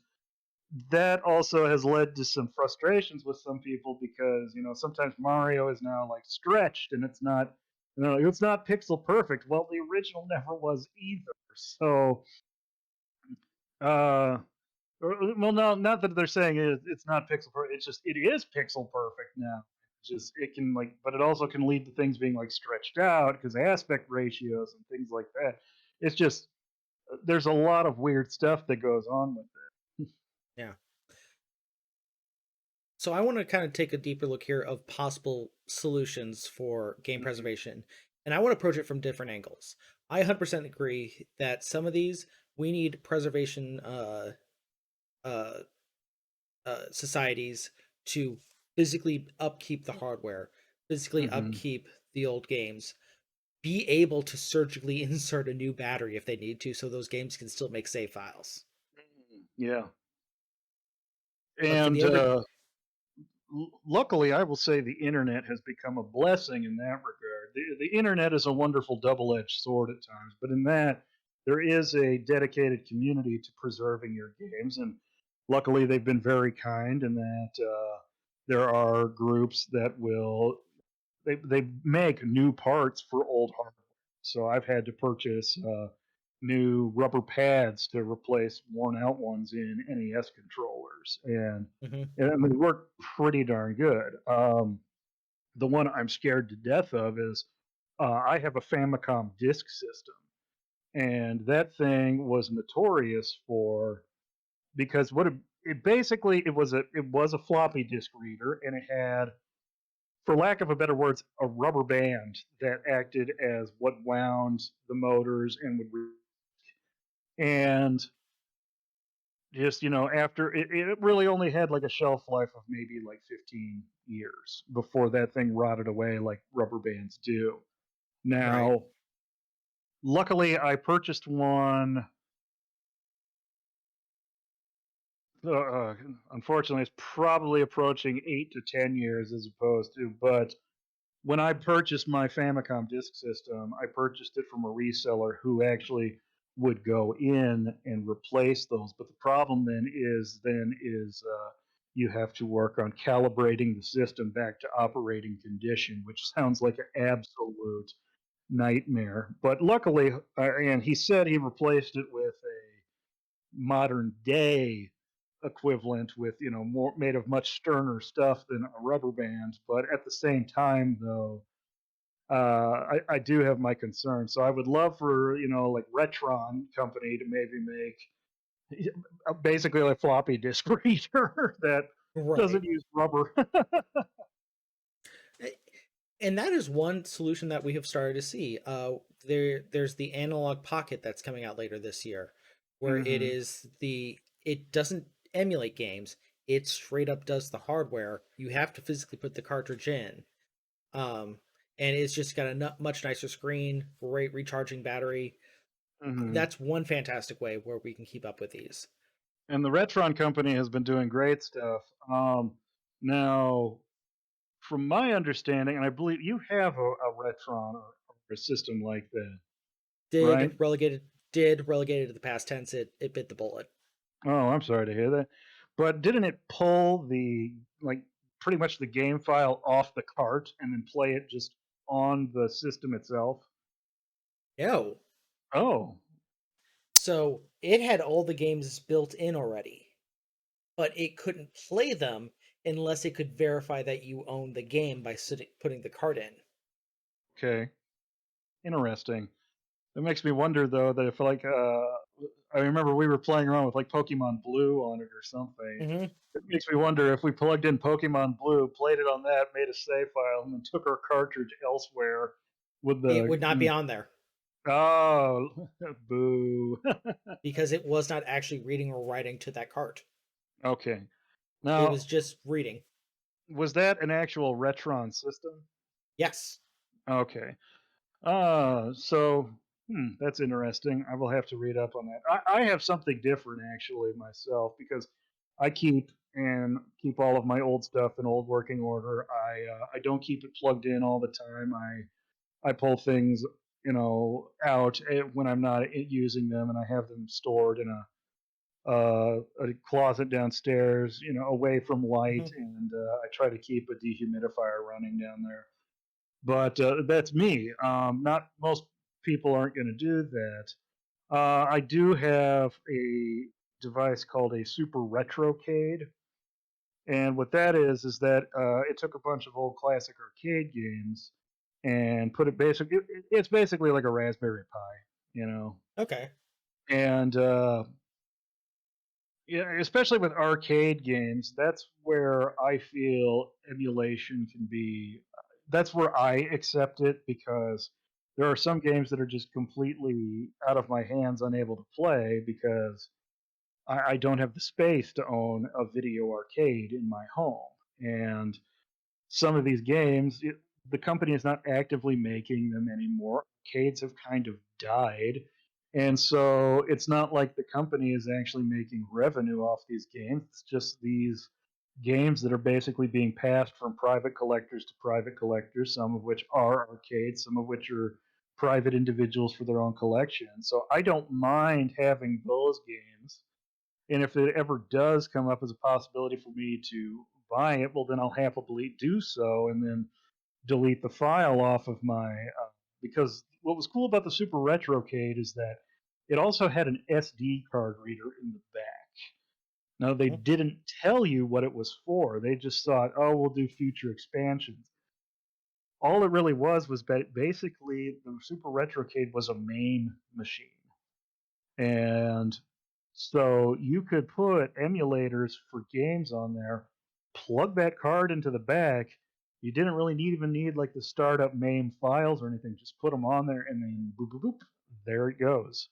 S2: that also has led to some frustrations with some people because sometimes Mario is now like stretched and it's not pixel perfect. Well, the original never was either. So, uh, well, no, not that they're saying it's not pixel perfect. It's just it is pixel perfect now. Just it can like, but it also can lead to things being like stretched out because aspect ratios and things like that. It's just there's a lot of weird stuff that goes on with it.
S1: Yeah. So I want to kind of take a deeper look here of possible solutions for game
S2: Mhm.
S1: preservation, and I want to approach it from different angles. I 100% agree that some of these we need preservation uh, societies to physically upkeep the hardware, physically
S2: Mhm.
S1: upkeep the old games, be able to surgically insert a new battery if they need to, so those games can still make save files.
S2: Yeah.
S1: But for
S2: And
S1: the other,
S2: luckily, I will say the internet has become a blessing in that regard. The internet is a wonderful double edged sword at times, but in that, there is a dedicated community to preserving your games. And luckily, they've been very kind in that there are groups that they make new parts for old hardware. So I've had to purchase new rubber pads to replace worn out ones in NES controllers,
S1: Hmm.
S2: and I mean, they work pretty darn good. The one I'm scared to death of is I have a Famicom disk system, and that thing was notorious for because it basically it was a floppy disk reader, and it had, for lack of a better words, a rubber band that acted as what wound the motors and and just after it really only had like a shelf life of maybe like 15 years before that thing rotted away like rubber bands do.
S1: Right.
S2: Now, luckily, I purchased one. Uh, Unfortunately, it's probably approaching 8 to 10 years as opposed to, but when I purchased my Famicom disk system, I purchased it from a reseller who actually would go in and replace those. But the problem then is you have to work on calibrating the system back to operating condition, which sounds like an absolute nightmare. But luckily, and he said he replaced it with a modern day equivalent with more made of much sterner stuff than a rubber band. But at the same time, though, I do have my concerns. So I would love for like Retron company to maybe make basically a floppy disk reader that
S1: Right.
S2: doesn't use rubber.
S1: A- And that is one solution that we have started to see. There's the analog pocket that's coming out later this year, where
S2: Hmm.
S1: it doesn't emulate games. It straight up does the hardware. You have to physically put the cartridge in. Um, and it's just got a much nicer screen, great recharging battery.
S2: Hmm.
S1: That's one fantastic way where we can keep up with these.
S2: And the Retron company has been doing great stuff. Now, from my understanding, and I believe you have a Retron or a system like that, right?
S1: Did relegated to the past tense. It bit the bullet.
S2: Oh, I'm sorry to hear that. But didn't it pull like pretty much the game file off the cart and then play it just on the system itself?
S1: No.
S2: Oh,
S1: So it had all the games built in already, but it couldn't play them unless it could verify that you own the game by putting the card in.
S2: okay. Interesting. That makes me wonder though that if like I remember we were playing around with like Pokemon Blue on it or something.
S1: Hmm.
S2: It makes me wonder if we plugged in Pokemon Blue, played it on that, made a save file, and then took our cartridge elsewhere with
S1: It
S2: the
S1: would not be on there
S2: oh boo.
S1: because it was not actually reading or writing to that cart.
S2: Okay.
S1: It
S2: Now,
S1: was just reading.
S2: was that an actual Retron system?
S1: Yes.
S2: Okay. So that's interesting. I will have to read up on that. I have something different actually myself because I keep all of my old stuff in old working order. I don't keep it plugged in all the time. I pull things out when I'm not using them, and I have them stored in a closet downstairs, away from light,
S1: Hmm.
S2: and I try to keep a dehumidifier running down there. But that's me. Not most people aren't going to do that. I do have a device called a Super Retrocade, and what that is that it took a bunch of old classic arcade games and put it it's basically like a Raspberry Pi, you know,
S1: Okay.
S2: and yeah, especially with arcade games, that's where I feel emulation can be. That's where I accept it because there are some games that are just completely out of my hands, unable to play because I don't have the space to own a video arcade in my home. And some of these games, the company is not actively making them anymore. Arcades have kind of died. And so it's not like the company is actually making revenue off these games. It's just these games that are basically being passed from private collectors to private collectors, some of which are arcades, some of which are private individuals for their own collection. So I don't mind having those games. And if it ever does come up as a possibility for me to buy it, well, then I'll happily do so and then delete the file off of my. Because what was cool about the Super Retrocade is that it also had an SD card reader in the back. Now, they
S1: Mhm.
S2: didn't tell you what it was for. They just thought, oh, we'll do future expansions. All it really was basically the Super Retrocade was a MAME machine. And so you could put emulators for games on there, plug that card into the back. You didn't really even need like the startup MAME files or anything. Just put them on there and then boop, boop, boop. There it goes.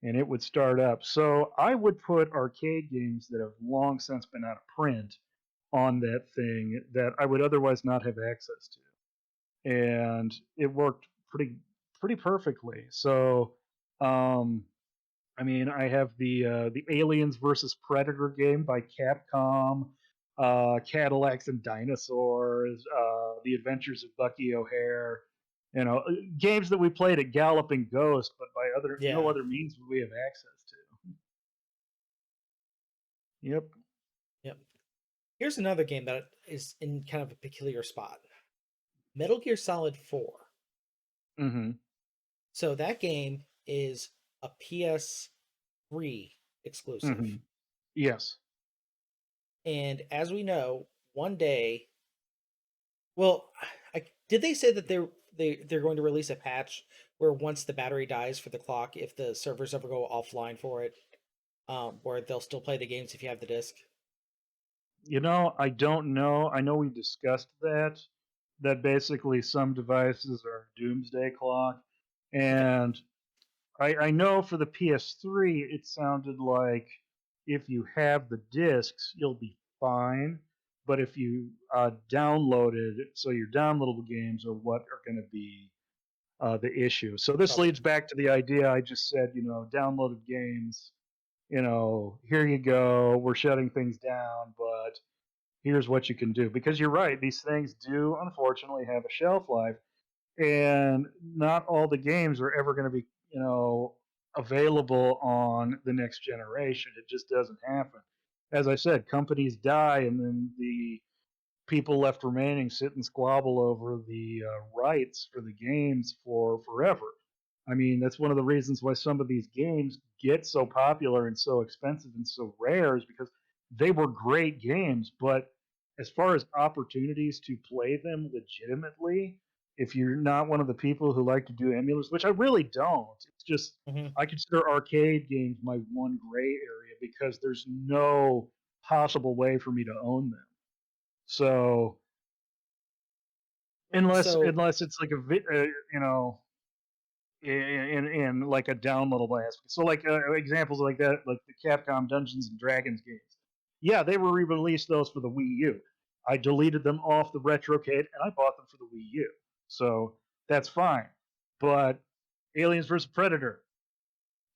S2: And it would start up. So I would put arcade games that have long since been out of print on that thing that I would otherwise not have access to, and it worked pretty perfectly. So, um, I mean, I have the Aliens versus Predator game by Capcom, Cadillacs and Dinosaurs, The Adventures of Bucky O'Hare. You know, games that we played at Galloping Ghost, but by other no
S1: Yeah.
S2: other means would we have access to. Yep.
S1: Yep. Here's another game that is in kind of a peculiar spot. Metal Gear Solid 4.
S2: Mm-hmm.
S1: So that game is a PS3
S2: Mm-hmm.
S1: exclusive.
S2: Yes.
S1: And as we know, one day, well, did they say that they're going to release a patch where once the battery dies for the clock, if the servers ever go offline for it, where they'll still play the games if you have the disc?
S2: You know, I don't know. I know we discussed that. That basically some devices are doomsday clock,
S1: Okay,
S2: and I know for the PS3, it sounded like if you have the discs, you'll be fine. But if you downloaded, so your downloadable games are what are going to be the issue. So this
S1: trouble.
S2: leads back to the idea I just said. You know, downloaded games. You know, here you go. We're shutting things down, but here's what you can do. Because you're right, these things do unfortunately have a shelf life, and not all the games are ever going to be, you know, available on the next generation. It just doesn't happen. As I said, companies die, and then the people left remaining sit and squabble over the rights for the games for forever. I mean, that's one of the reasons why some of these games get so popular and so expensive and so rare is because they were great games, but as far as opportunities to play them legitimately, if you're not one of the people who like to do emulators, which I really don't, it's just
S1: Hmm.
S2: I consider arcade games my one gray area because there's no possible way for me to own them. So
S1: So,
S2: unless it's like you know, in like a downloadable aspect. So like examples like that, like the Capcom Dungeons and Dragons games. Yeah, they were re-released those for the Wii U. I deleted them off the Retrocade and I bought them for the Wii U. So that's fine. But Aliens vs Predator,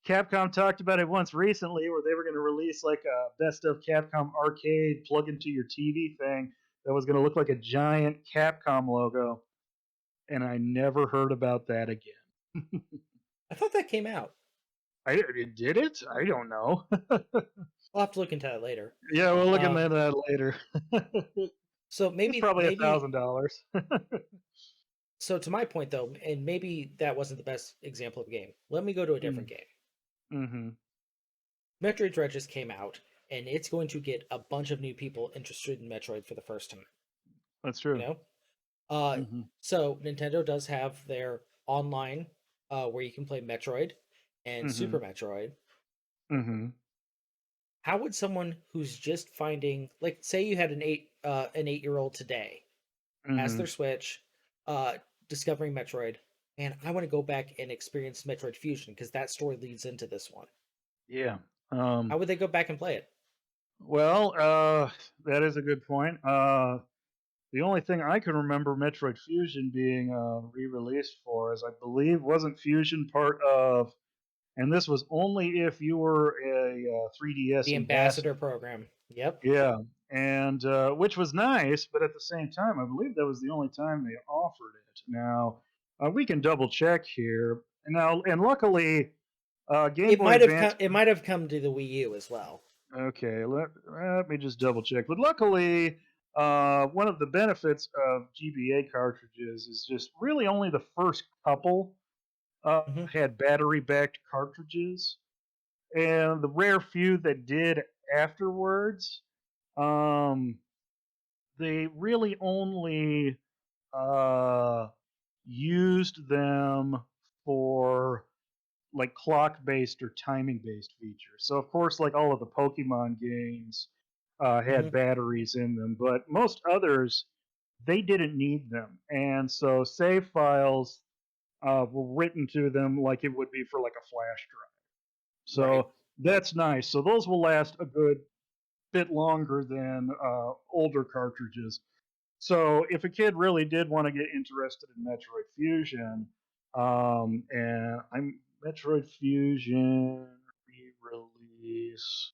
S2: Capcom talked about it once recently where they were going to release like a best of Capcom arcade plug into your TV thing that was going to look like a giant Capcom logo, and I never heard about that again.
S1: I thought that came out.
S2: Did it? I don't know.
S1: I'll have to look into that later.
S2: Yeah, we'll look into
S1: Um,
S2: that later.
S1: so
S2: It's
S1: maybe
S2: probably
S1: maybe
S2: $1,000.
S1: so to my point though, and maybe that wasn't the best example of a game. Let me go to a different game.
S2: Mm-hmm.
S1: Metroid Dread just came out, and it's going to get a bunch of new people interested in Metroid for the first time.
S2: That's
S1: You
S2: true.
S1: know, uh,
S2: Mm-hmm.
S1: so Nintendo does have their online where you can play Metroid and
S2: Mm-hmm.
S1: Super Metroid.
S2: Mm-hmm.
S1: How would someone who's just finding, like, say you had an 8-year old today has
S2: Mm-hmm.
S1: their Switch, uh, discovering Metroid, and I want to go back and experience Metroid Fusion because that story leads into this one.
S2: Yeah.
S1: How would they go back and play it?
S2: Well, that is a good point. The only thing I can remember Metroid Fusion being re-released for is I believe wasn't Fusion part of, and this was only if you were a 3DS
S1: The Ambassador
S2: ambassador.
S1: program. Yep.
S2: Yeah, and which was nice. But at the same time, I believe that was the only time they offered it. Now we can double check here. Now, and luckily, Game Boy Advance.
S1: It might have come to the Wii U as well.
S2: Okay, let me just double check. But luckily, one of the benefits of GBA cartridges is just really only the first couple
S1: Hmm.
S2: had battery backed cartridges, and the rare few that did afterwards, um, they really only uh, used them for like clock based or timing based features. So of course, like all of the Pokemon games had
S1: Hmm.
S2: batteries in them, but most others they didn't need them, and so save files were written to them like it would be for like a flash drive.
S1: Right.
S2: So that's nice. So those will last a good bit longer than older cartridges. So if a kid really did want to get interested in Metroid Fusion, and I'm Metroid Fusion re-release,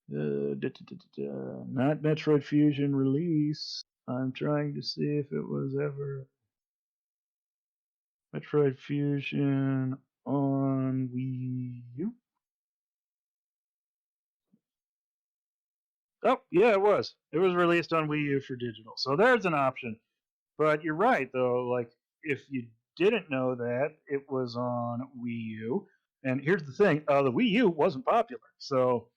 S2: not Metroid Fusion release. I'm trying to see if it was ever Metroid Fusion on Wii U. Oh, yeah, it was. It was released on Wii U for digital. So there's an option. But you're right, though. Like, if you didn't know that, it was on Wii U. And here's the thing: the Wii U wasn't popular. So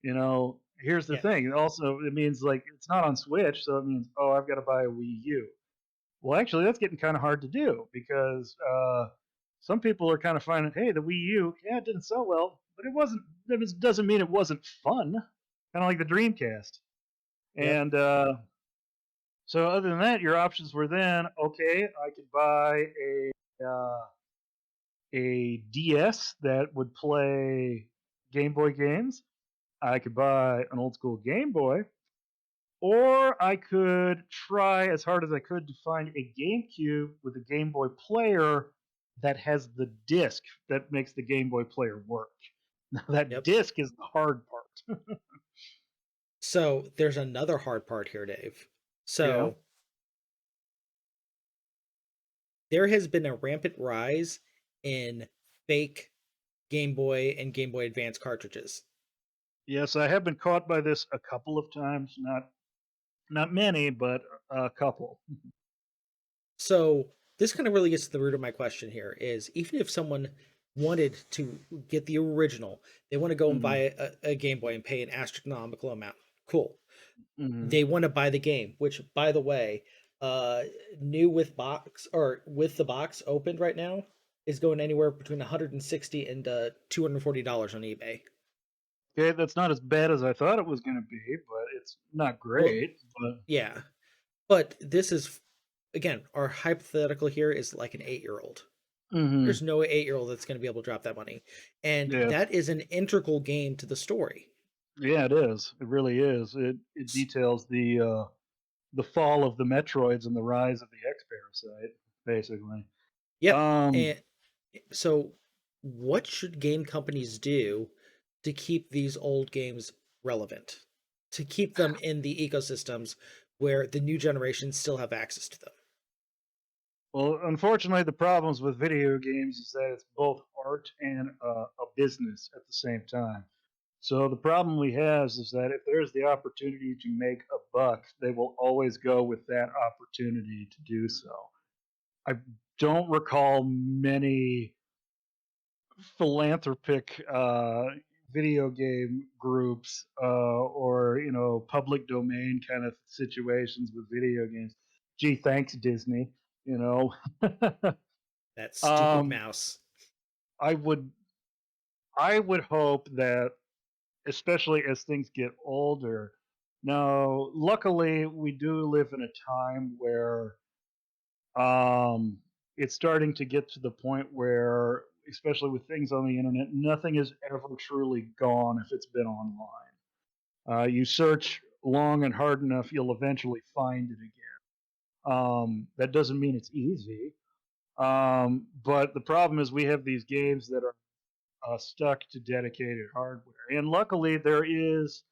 S2: here's the
S1: Yeah.
S2: thing. Also, it means like it's not on Switch, so it means I've got to buy a Wii U. Well, actually, that's getting kind of hard to do because some people are kind of finding, hey, the Wii U, yeah, it didn't sell well, but it wasn't. That doesn't mean it wasn't fun. Kind of like the Dreamcast.
S1: Yep.
S2: And so other than that, your options were then okay. I could buy uh, a DS that would play Game Boy games. I could buy an old school Game Boy, or I could try as hard as I could to find a GameCube with a Game Boy player that has the disc that makes the Game Boy player work. Now that
S1: Yep.
S2: disc is the hard part.
S1: So there's another hard part here, Dave.
S2: Yeah.
S1: So there has been a rampant rise in fake Game Boy and Game Boy Advance cartridges.
S2: Yes, I have been caught by this a couple of times. Not many, but a couple.
S1: So this kind of really gets to the root of my question here is even if someone wanted to get the original, they want to go and
S2: Mm-hmm.
S1: buy a Game Boy and pay an astronomical amount. Cool.
S2: Mm-hmm.
S1: They want to buy the game, which by the way, uh new with box or with the box opened right now is going anywhere between 160 and $240 on eBay.
S2: Okay, that's not as bad as I thought it was going to be, but it's not
S1: Well,
S2: great. But
S1: yeah. But this is again, our hypothetical here is like an 8-year-old.
S2: mm-hmm.
S1: There's no 8-year-old that's going to be able to drop that money. And
S2: Yes,
S1: that is an integral game to the story.
S2: yeah, it is. It really is. It
S1: S-
S2: details the fall of the Metroids and the rise of the X Parasite, basically.
S1: Yep.
S2: Um,
S1: And so what should game companies do to keep these old games relevant? To keep them in the ecosystems where the new generations still have access to them.
S2: well, unfortunately, the problems with video games is that it's both art and a business at the same time. So the problem we have is that if there's the opportunity to make a buck, they will always go with that opportunity to do so. I don't recall many philanthropic video game groups or public domain kind of situations with video games. Gee, thanks Disney. You know,
S1: That stupid
S2: um,
S1: mouse.
S2: I would I would hope that especially as things get older. Now, luckily, we do live in a time where um, it's starting to get to the point where, especially with things on the internet, nothing is ever truly gone if it's been online. You search long and hard enough, you'll eventually find it again. That doesn't mean it's easy, but the problem is we have these games that are stuck to dedicated hardware, and luckily there is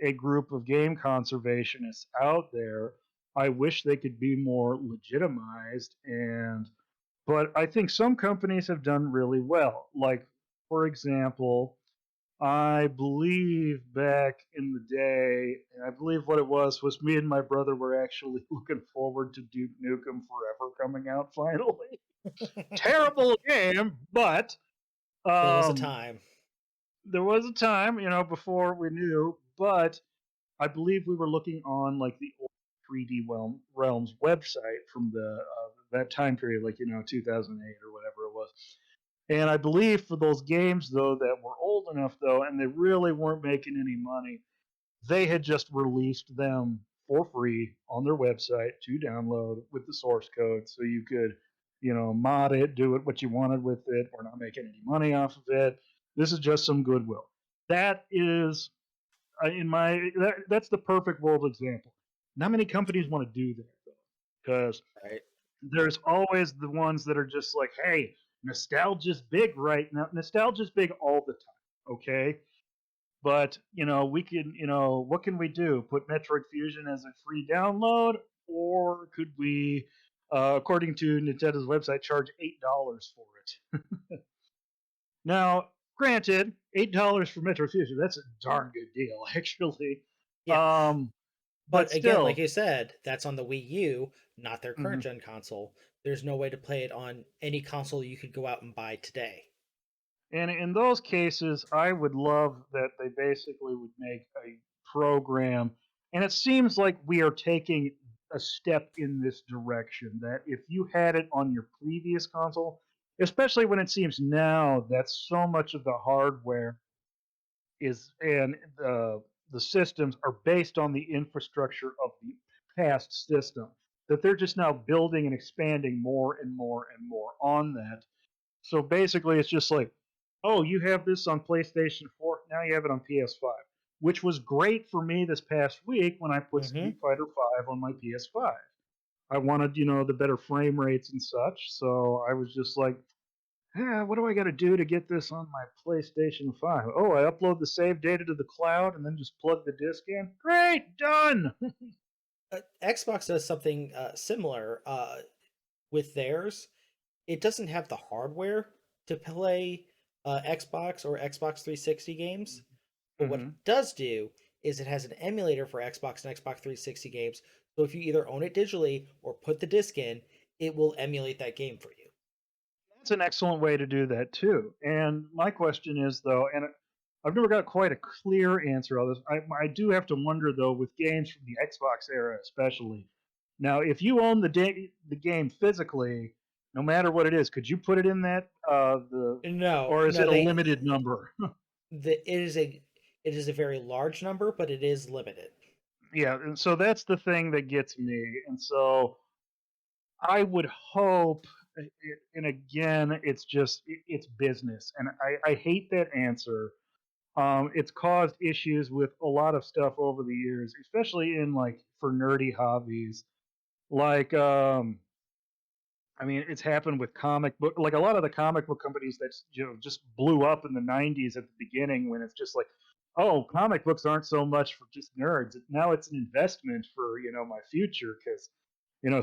S2: a group of game conservationists out there. I wish they could be more legitimized, and but I think some companies have done really well. Like, for example, I believe back in the day, I believe what it was me and my brother were actually looking forward to Duke Nukem Forever coming out finally. Terrible game, but
S1: There was a
S2: um,
S1: time.
S2: there was a time, before we knew. But I believe we were looking on like the old 3D Realms website from the that time period, like 2008 or whatever it was. And I believe for those games though that were old enough though, and they really weren't making any money, they had just released them for free on their website to download with the source code, so you could, mod it, do it what you wanted with it. We're not making any money off of it. This is just some goodwill. That is that's the perfect world example. Not many companies want to do that though, because
S1: Right.
S2: there's always the ones that are just like, hey, nostalgia's big right now. Nostalgia's big all the time, okay? But we can, what can we do? Put Metroid Fusion as a free download, or could we, according to Nintendo's website, charge $8 for it? Now, granted, $8 for Metroid Fusion, that's a darn good deal, actually.
S1: Yeah.
S2: Um, but
S1: But again, like
S2: still,
S1: you said, that's on the Wii U, not their current
S2: mhm.
S1: gen console. There's no way to play it on any console you could go out and buy today.
S2: And in those cases, I would love that they basically would make a program. And it seems like we are taking a step in this direction. That if you had it on your previous console, especially when it seems now that so much of the hardware is and the systems are based on the infrastructure of the past system, that they're just now building and expanding more and more and more on that. So basically, it's just like, oh, you have this on PlayStation 4, now you have it on PS5, which was great for me this past week when I put
S1: Hmm.
S2: Street Fighter 5 on my PS5. I wanted, the better frame rates and such, so I was just like, what do I got to do to get this on my PlayStation 5? Oh, I upload the save data to the cloud and then just plug the disc in. Great, done.
S1: Xbox does something similar with theirs. It doesn't have the hardware to play Xbox or Xbox 360 games, but what it
S2: Mm-hmm.
S1: does do is it has an emulator for Xbox and Xbox 360 games. So if you either own it digitally or put the disc in, it will emulate that game for you.
S2: That's an excellent way to do that too. And my question is though, and I've never got quite a clear answer on this. I do have to wonder though, with games from the Xbox era, especially. Now, if you own the game physically, no matter what it is, could you put it in that
S1: No,
S2: or is
S1: no,
S2: it a
S1: they
S2: limited number?
S1: it is a very large number, but it is limited.
S2: Yeah, and so that's the thing that gets me. And so I would hope, and again, it's business, and I hate that answer. It's caused issues with a lot of stuff over the years, especially in like for nerdy hobbies. Like, I mean, it's happened with comic book, like a lot of the comic book companies that just blew up in the '90s at the beginning, when it's just like, oh, comic books aren't so much for just nerds. Now it's an investment for my future, because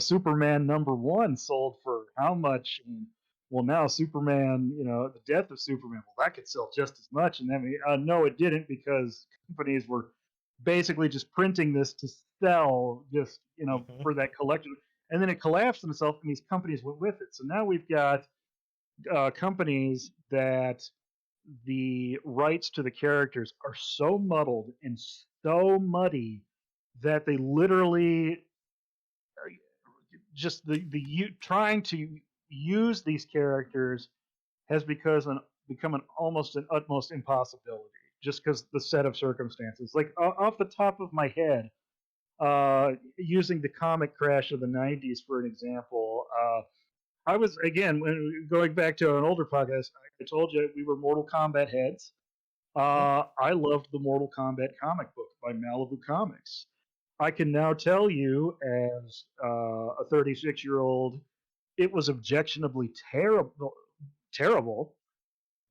S2: Superman #1 sold for how much? And, well, now Superman, the death of Superman, well, that could sell just as much. And then, no, it didn't, because companies were basically just printing this to sell, just,
S1: Hmm.
S2: for that collection. And then it collapsed itself, and these companies went with it. So now we've got companies that the rights to the characters are so muddled and so muddy that they literally just trying to use these characters has become an almost an utmost impossibility, just because the set of circumstances. Like, off the top of my head, using the comic crash of the '90s for an example, I was, again, going back to an older podcast. I told you we were Mortal Kombat heads. I loved the Mortal Kombat comic book by Malibu Comics. I can now tell you, as a 36-year-old, it was objectionably terrible,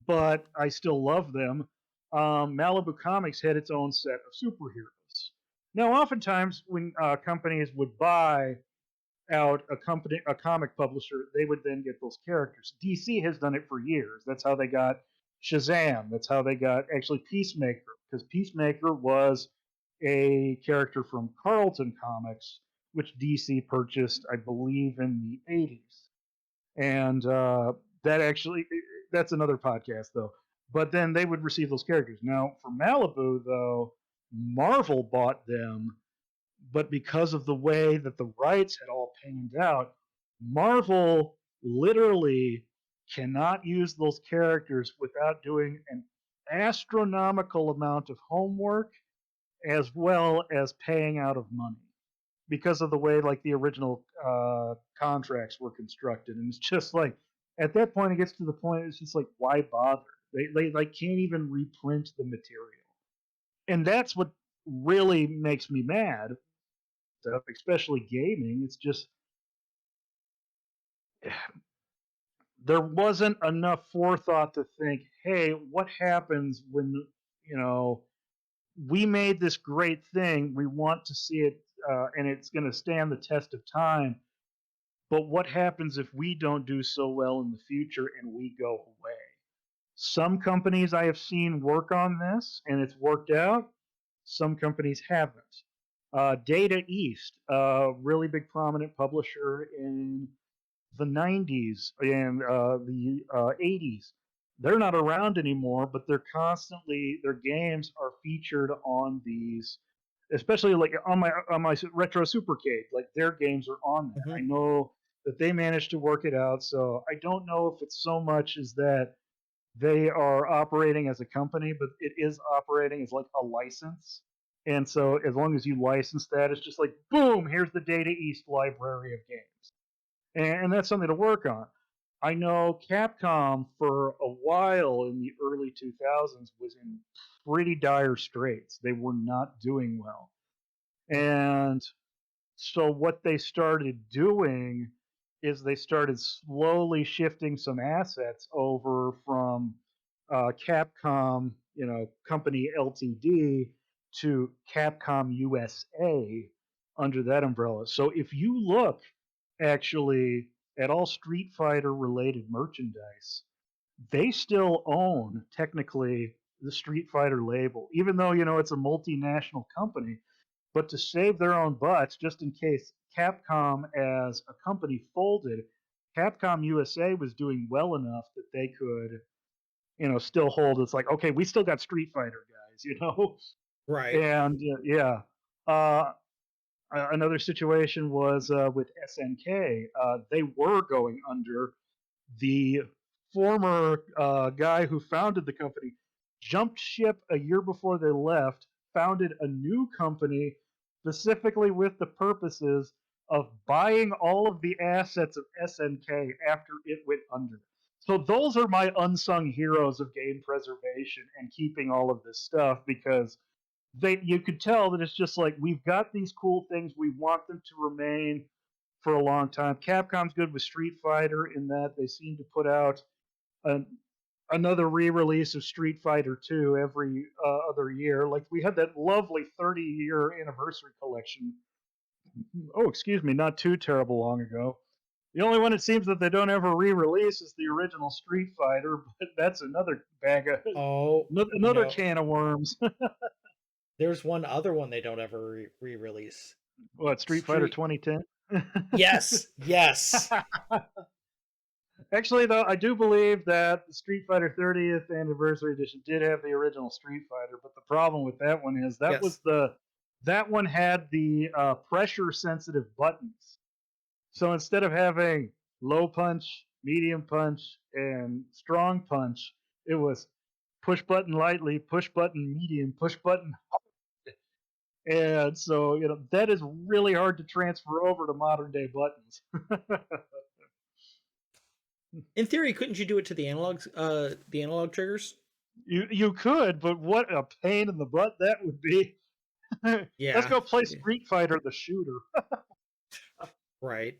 S2: but I still love them. Malibu Comics had its own set of superheroes. Now, oftentimes when companies would buy out a comic publisher, they would then get those characters. DC has done it for years. That's how they got Shazam. That's how they got actually Peacemaker, because Peacemaker was a character from Carlton Comics, which DC purchased, I believe, in the 80s. And that actually, that's another podcast though. But then they would receive those characters. Now, for Malibu, though, Marvel bought them, but because of the way that the rights had all panned out, Marvel literally cannot use those characters without doing an astronomical amount of homework as well as paying out of money because of the way like the original contracts were constructed. And it's just like at that point it gets to the point it's just like why bother? They like can't even reprint the material. And that's what really makes me mad, especially gaming. It's just there wasn't enough forethought to think, hey, what happens when you know we made this great thing, we want to see it, and it's going to stand the test of time. But what happens if we don't do so well in the future and we go away? Some companies I have seen work on this and it's worked out. Some companies haven't. Data East, a really big prominent publisher in the 90s and the 80s. They're not around anymore, but they're constantly, their games are featured on these, especially like on my retro supercade, like their games are on there. I
S1: Mhm.
S2: know that they managed to work it out, so I don't know if it's so much as that they are operating as a company, but it is operating as like a license. And so as long as you license that, it's just like boom, here's the Data East library of games, and that's something to work on. I know Capcom for a while in the early 2000s was in pretty dire straits. They were not doing well. And so what they started doing is they started slowly shifting some assets over from Capcom, company Ltd to Capcom USA under that umbrella. So if you look actually at all Street Fighter related merchandise, they still own technically the Street Fighter label, even though it's a multinational company. But to save their own butts, just in case Capcom as a company folded, Capcom USA was doing well enough that they could, still hold. It's like, okay, we still got Street Fighter guys.
S1: Right.
S2: And yeah. Uh, Another situation was with SNK. They were going under. The former guy who founded the company jumped ship a year before they left, founded a new company specifically with the purposes of buying all of the assets of SNK after it went under. So those are my unsung heroes of game preservation and keeping all of this stuff, because you could tell that it's just like we've got these cool things, we want them to remain for a long time. Capcom's good with Street Fighter in that they seem to put out an, another re-release of Street Fighter 2 every other year. Like we had that lovely 30-year anniversary collection. Oh, excuse me, not too terrible long ago. The only one it seems that they don't ever re-release is the original Street Fighter, but that's another bag of
S1: Oh,
S2: another can of worms.
S1: there's one other one they don't ever re-release.
S2: What, Street Fighter
S1: Street.
S2: 2010?
S1: Yes, yes,
S2: Actually, though, I do believe that the Street Fighter 30th Anniversary Edition did have the original Street Fighter, but the problem with that one is
S1: yes.
S2: that one had the pressure sensitive buttons. So instead of having low punch, medium punch, and strong punch, it was push button lightly, push button medium, push button. And so that is really hard to transfer over to modern day buttons.
S1: In theory, couldn't you do it to the analog triggers?
S2: You could, but what a pain in the butt that would be. Let's
S1: Yeah.
S2: go play Street Fighter the shooter.
S1: Right.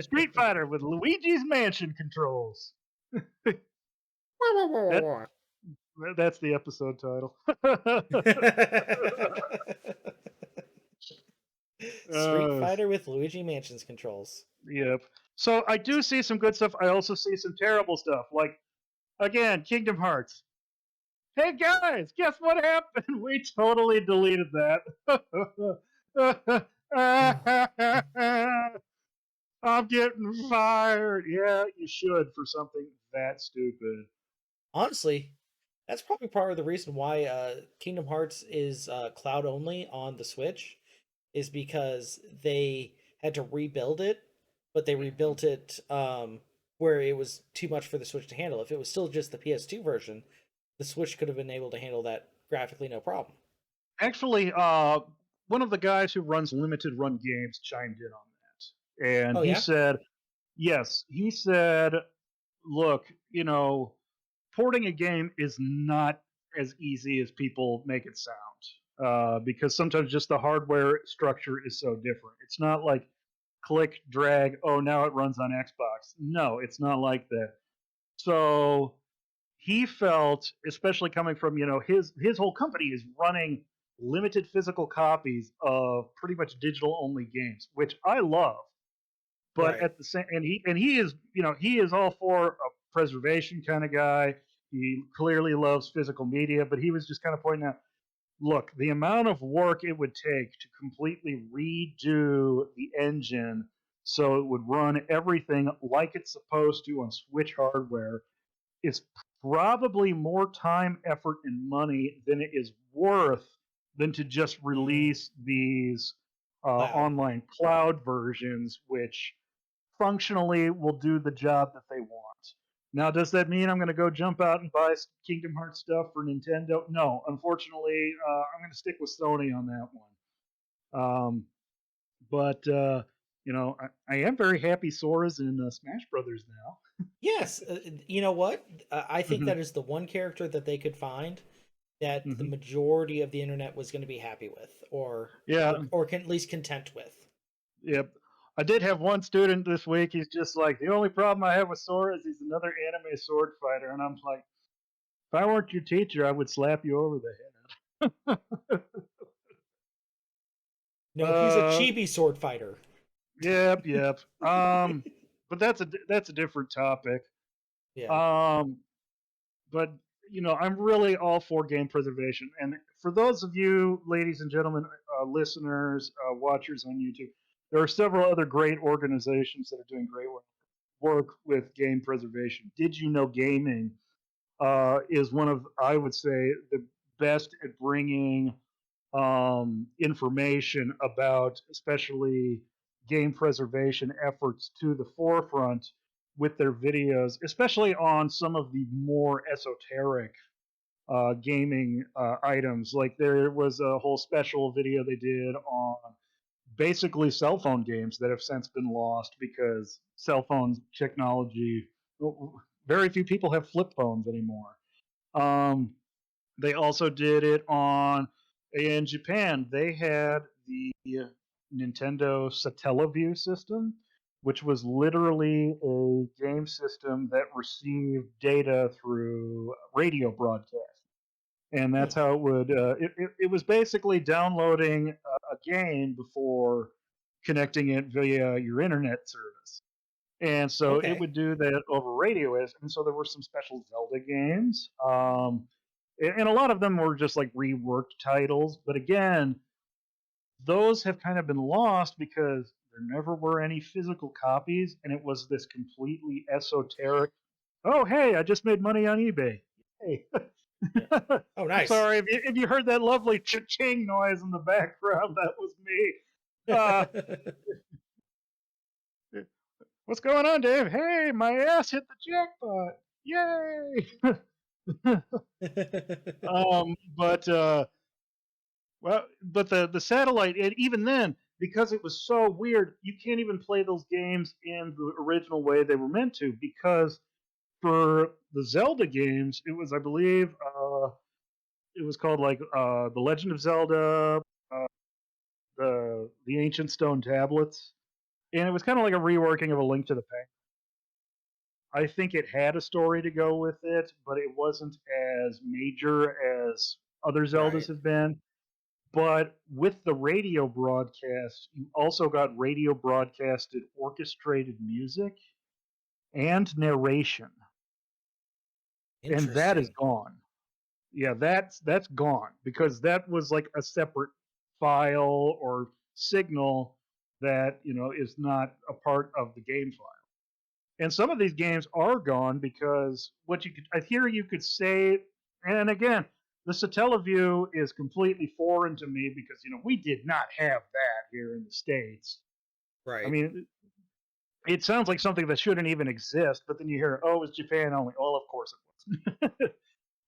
S2: Street Fighter with Luigi's Mansion controls. That That's the episode title.
S1: Street
S2: uh,
S1: Fighter with Luigi Mansion's controls.
S2: yep. So I do see some good stuff. I also see some terrible stuff. Like again, Kingdom Hearts. Hey guys, guess what happened? We totally deleted that. I'm getting fired. Yeah, you should for something that stupid.
S1: Honestly, that's probably part of the reason why Kingdom Hearts is cloud only on the Switch, is because they had to rebuild it, but they rebuilt it where it was too much for the Switch to handle. If it was still just the PS2 version, the Switch could have been able to handle that graphically no problem.
S2: Actually, one of the guys who runs Limited Run Games chimed in on that, and
S1: Oh
S2: he
S1: yeah,
S2: said, "Yes." He said, "Look, porting a game is not as easy as people make it sound, because sometimes just the hardware structure is so different. It's not like click, drag. Oh, now it runs on Xbox. No, it's not like that. So he felt, especially coming from his whole company is running limited physical copies of pretty much digital only games, which I love. But
S1: right.
S2: at the same, and he is he is all for a preservation kind of guy. He clearly loves physical media, but he was just kind of pointing out, look, the amount of work it would take to completely redo the engine so it would run everything like it's supposed to on Switch hardware is probably more time, effort, and money than it is worth than to just
S1: Mm,
S2: release these
S1: cloud.
S2: online cloud versions, which functionally will do the job that they want. Now, does that mean I'm going to go jump out and buy Kingdom Hearts stuff for Nintendo? No, unfortunately, I'm going to stick with Sony on that one. But I am very happy Sora's in Smash Brothers now.
S1: Yes, you know what? I think
S2: Hmm.
S1: that is the one character that they could find that the
S2: Hmm.
S1: majority of the internet was going to be happy with,
S2: Yeah,
S1: or can at least content with.
S2: yep. I did have one student this week. He's just like, the only problem I have with Sora is he's another anime sword fighter. And I'm like, if I weren't your teacher, I would slap you over the head.
S1: No, he's a
S2: uh,
S1: chibi sword fighter.
S2: yep, yep. But that's a different topic.
S1: Yeah.
S2: Um, but I'm really all for game preservation. And for those of you, ladies and gentlemen, listeners, watchers on YouTube, there are several other great organizations that are doing great work with game preservation. Did you know gaming is one of, I would say, the best at bringing information about, especially game preservation efforts, to the forefront with their videos, especially on some of the more esoteric gaming items. Like there was a whole special video they did on basically cell phone games that have since been lost because cell phone technology. Very few people have flip phones anymore. Um, they also did it on in Japan. They had the Nintendo Satellaview system, which was literally a game system that received data through radio broadcast, and
S1: Hmm.
S2: that's how it would. It was basically downloading a game before connecting it via your internet service. And so it
S1: Okay.
S2: would do that over radio. And so there were some special Zelda games. And a lot of them were just like reworked titles. But again, those have kind of been lost because there never were any physical copies. And it was this completely esoteric, oh, hey, I just made money on eBay. Hey.
S1: Yeah. Oh,
S2: I'm
S1: nice.
S2: sorry if you heard that lovely cha-ching noise in the background. That was me. Uh, what's going on, Dave? Hey, my ass hit the jackpot. Yay! But but the satellite, and even then, because it was so weird, you can't even play those games in the original way they were meant to. Because for the Zelda games, it was, I believe, it was called like the Legend of Zelda, uh, the Ancient Stone Tablets, and it was kind of like a reworking of A Link to the Past. I think it had a story to go with it, but it wasn't as major as other Zeldas
S1: Right.
S2: have been. But with the radio broadcast, you also got radio broadcasted orchestrated music and narration, and that is
S1: Interesting.
S2: gone. Yeah, that's gone because that was like a separate file or signal that is not a part of the game file. And some of these games are gone because what you could I hear you could say, and again, the Satellaview is completely foreign to me because we did not have that here in the States. I
S1: Right.
S2: mean, it sounds like something that shouldn't even exist, but then you hear, oh, it's Japan only. Well, of course it was.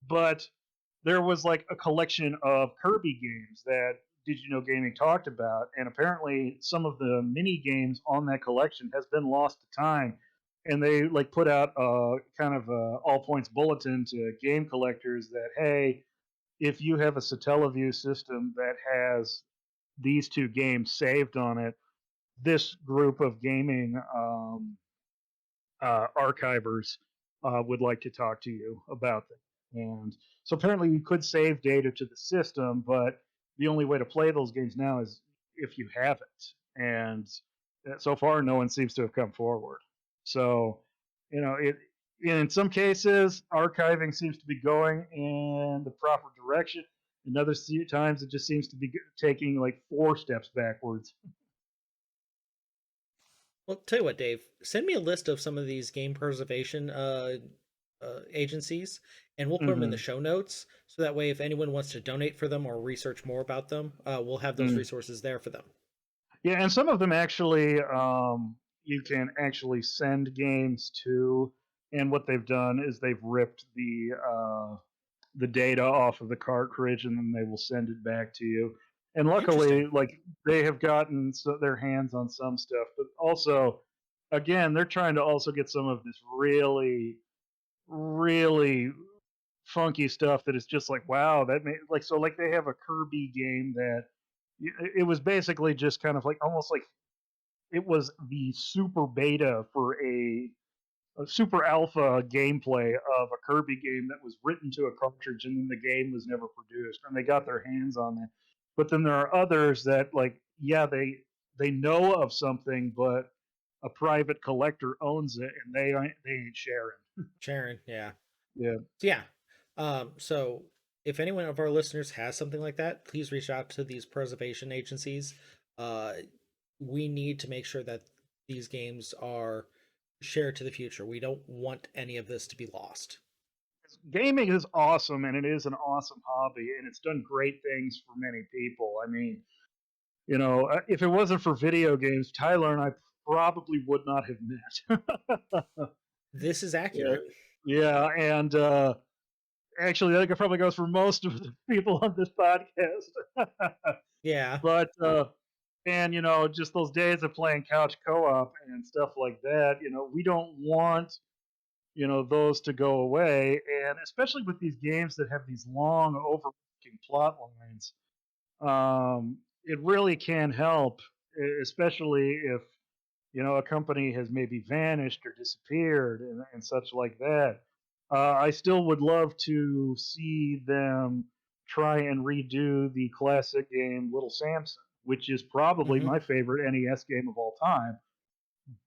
S2: But there was like a collection of Kirby games that Did You Know Gaming talked about, and apparently some of the mini games on that collection has been lost to time. And they like put out a kind of a all points bulletin to game collectors that hey, if you have a Satellaview system that has these two games saved on it, this group of gaming archivers would like to talk to you about them. And so apparently you could save data to the system, but the only way to play those games now is if you have it. And so far, no one seems to have come forward. So, it in some cases, archiving seems to be going in the proper direction. In other times, it just seems to be taking like 4 steps backwards.
S1: Well, tell you what, Dave, send me a list of some of these game preservation agencies, and we'll put them in the
S2: Mm-hmm.
S1: show notes. So that way, if anyone wants to donate for them or research more about them, we'll have those
S2: Mm.
S1: resources there for them.
S2: Yeah, and some of them actually, you can actually send games to, and what they've done is they've ripped the data off of the cartridge, and then they will send it back to you. And luckily,
S1: Interesting.
S2: like they have gotten their hands on some stuff, but also, again, they're trying to also get some of this really, really funky stuff that is just like wow that made like so like they have a Kirby game that it was basically just kind of like almost like it was the super beta for a super alpha gameplay of a Kirby game that was written to a cartridge and then the game was never produced and they got their hands on it. But then there are others that like yeah they know of something but a private collector owns it and they ain't sharing.
S1: Sharon, yeah.
S2: Yeah.
S1: So, yeah. So if anyone of our listeners has something like that, please reach out to these preservation agencies. Uh, we need to make sure that these games are shared to the future. We don't want any of this to be lost.
S2: Gaming is awesome and it is an awesome hobby and it's done great things for many people. I mean, if it wasn't for video games, Tyler and I probably would not have met.
S1: This is
S2: Yeah,
S1: accurate.
S2: yeah, and actually, I think it probably goes for most of the people on this podcast.
S1: Yeah,
S2: But and just those days of playing couch co-op and stuff like that. We don't want those to go away, and especially with these games that have these long, overarching plot lines, it really can help, especially if a company has maybe vanished or disappeared and such like that. I still would love to see them try and redo the classic game Little Samson, which is probably
S1: hmm
S2: my favorite NES game of all time.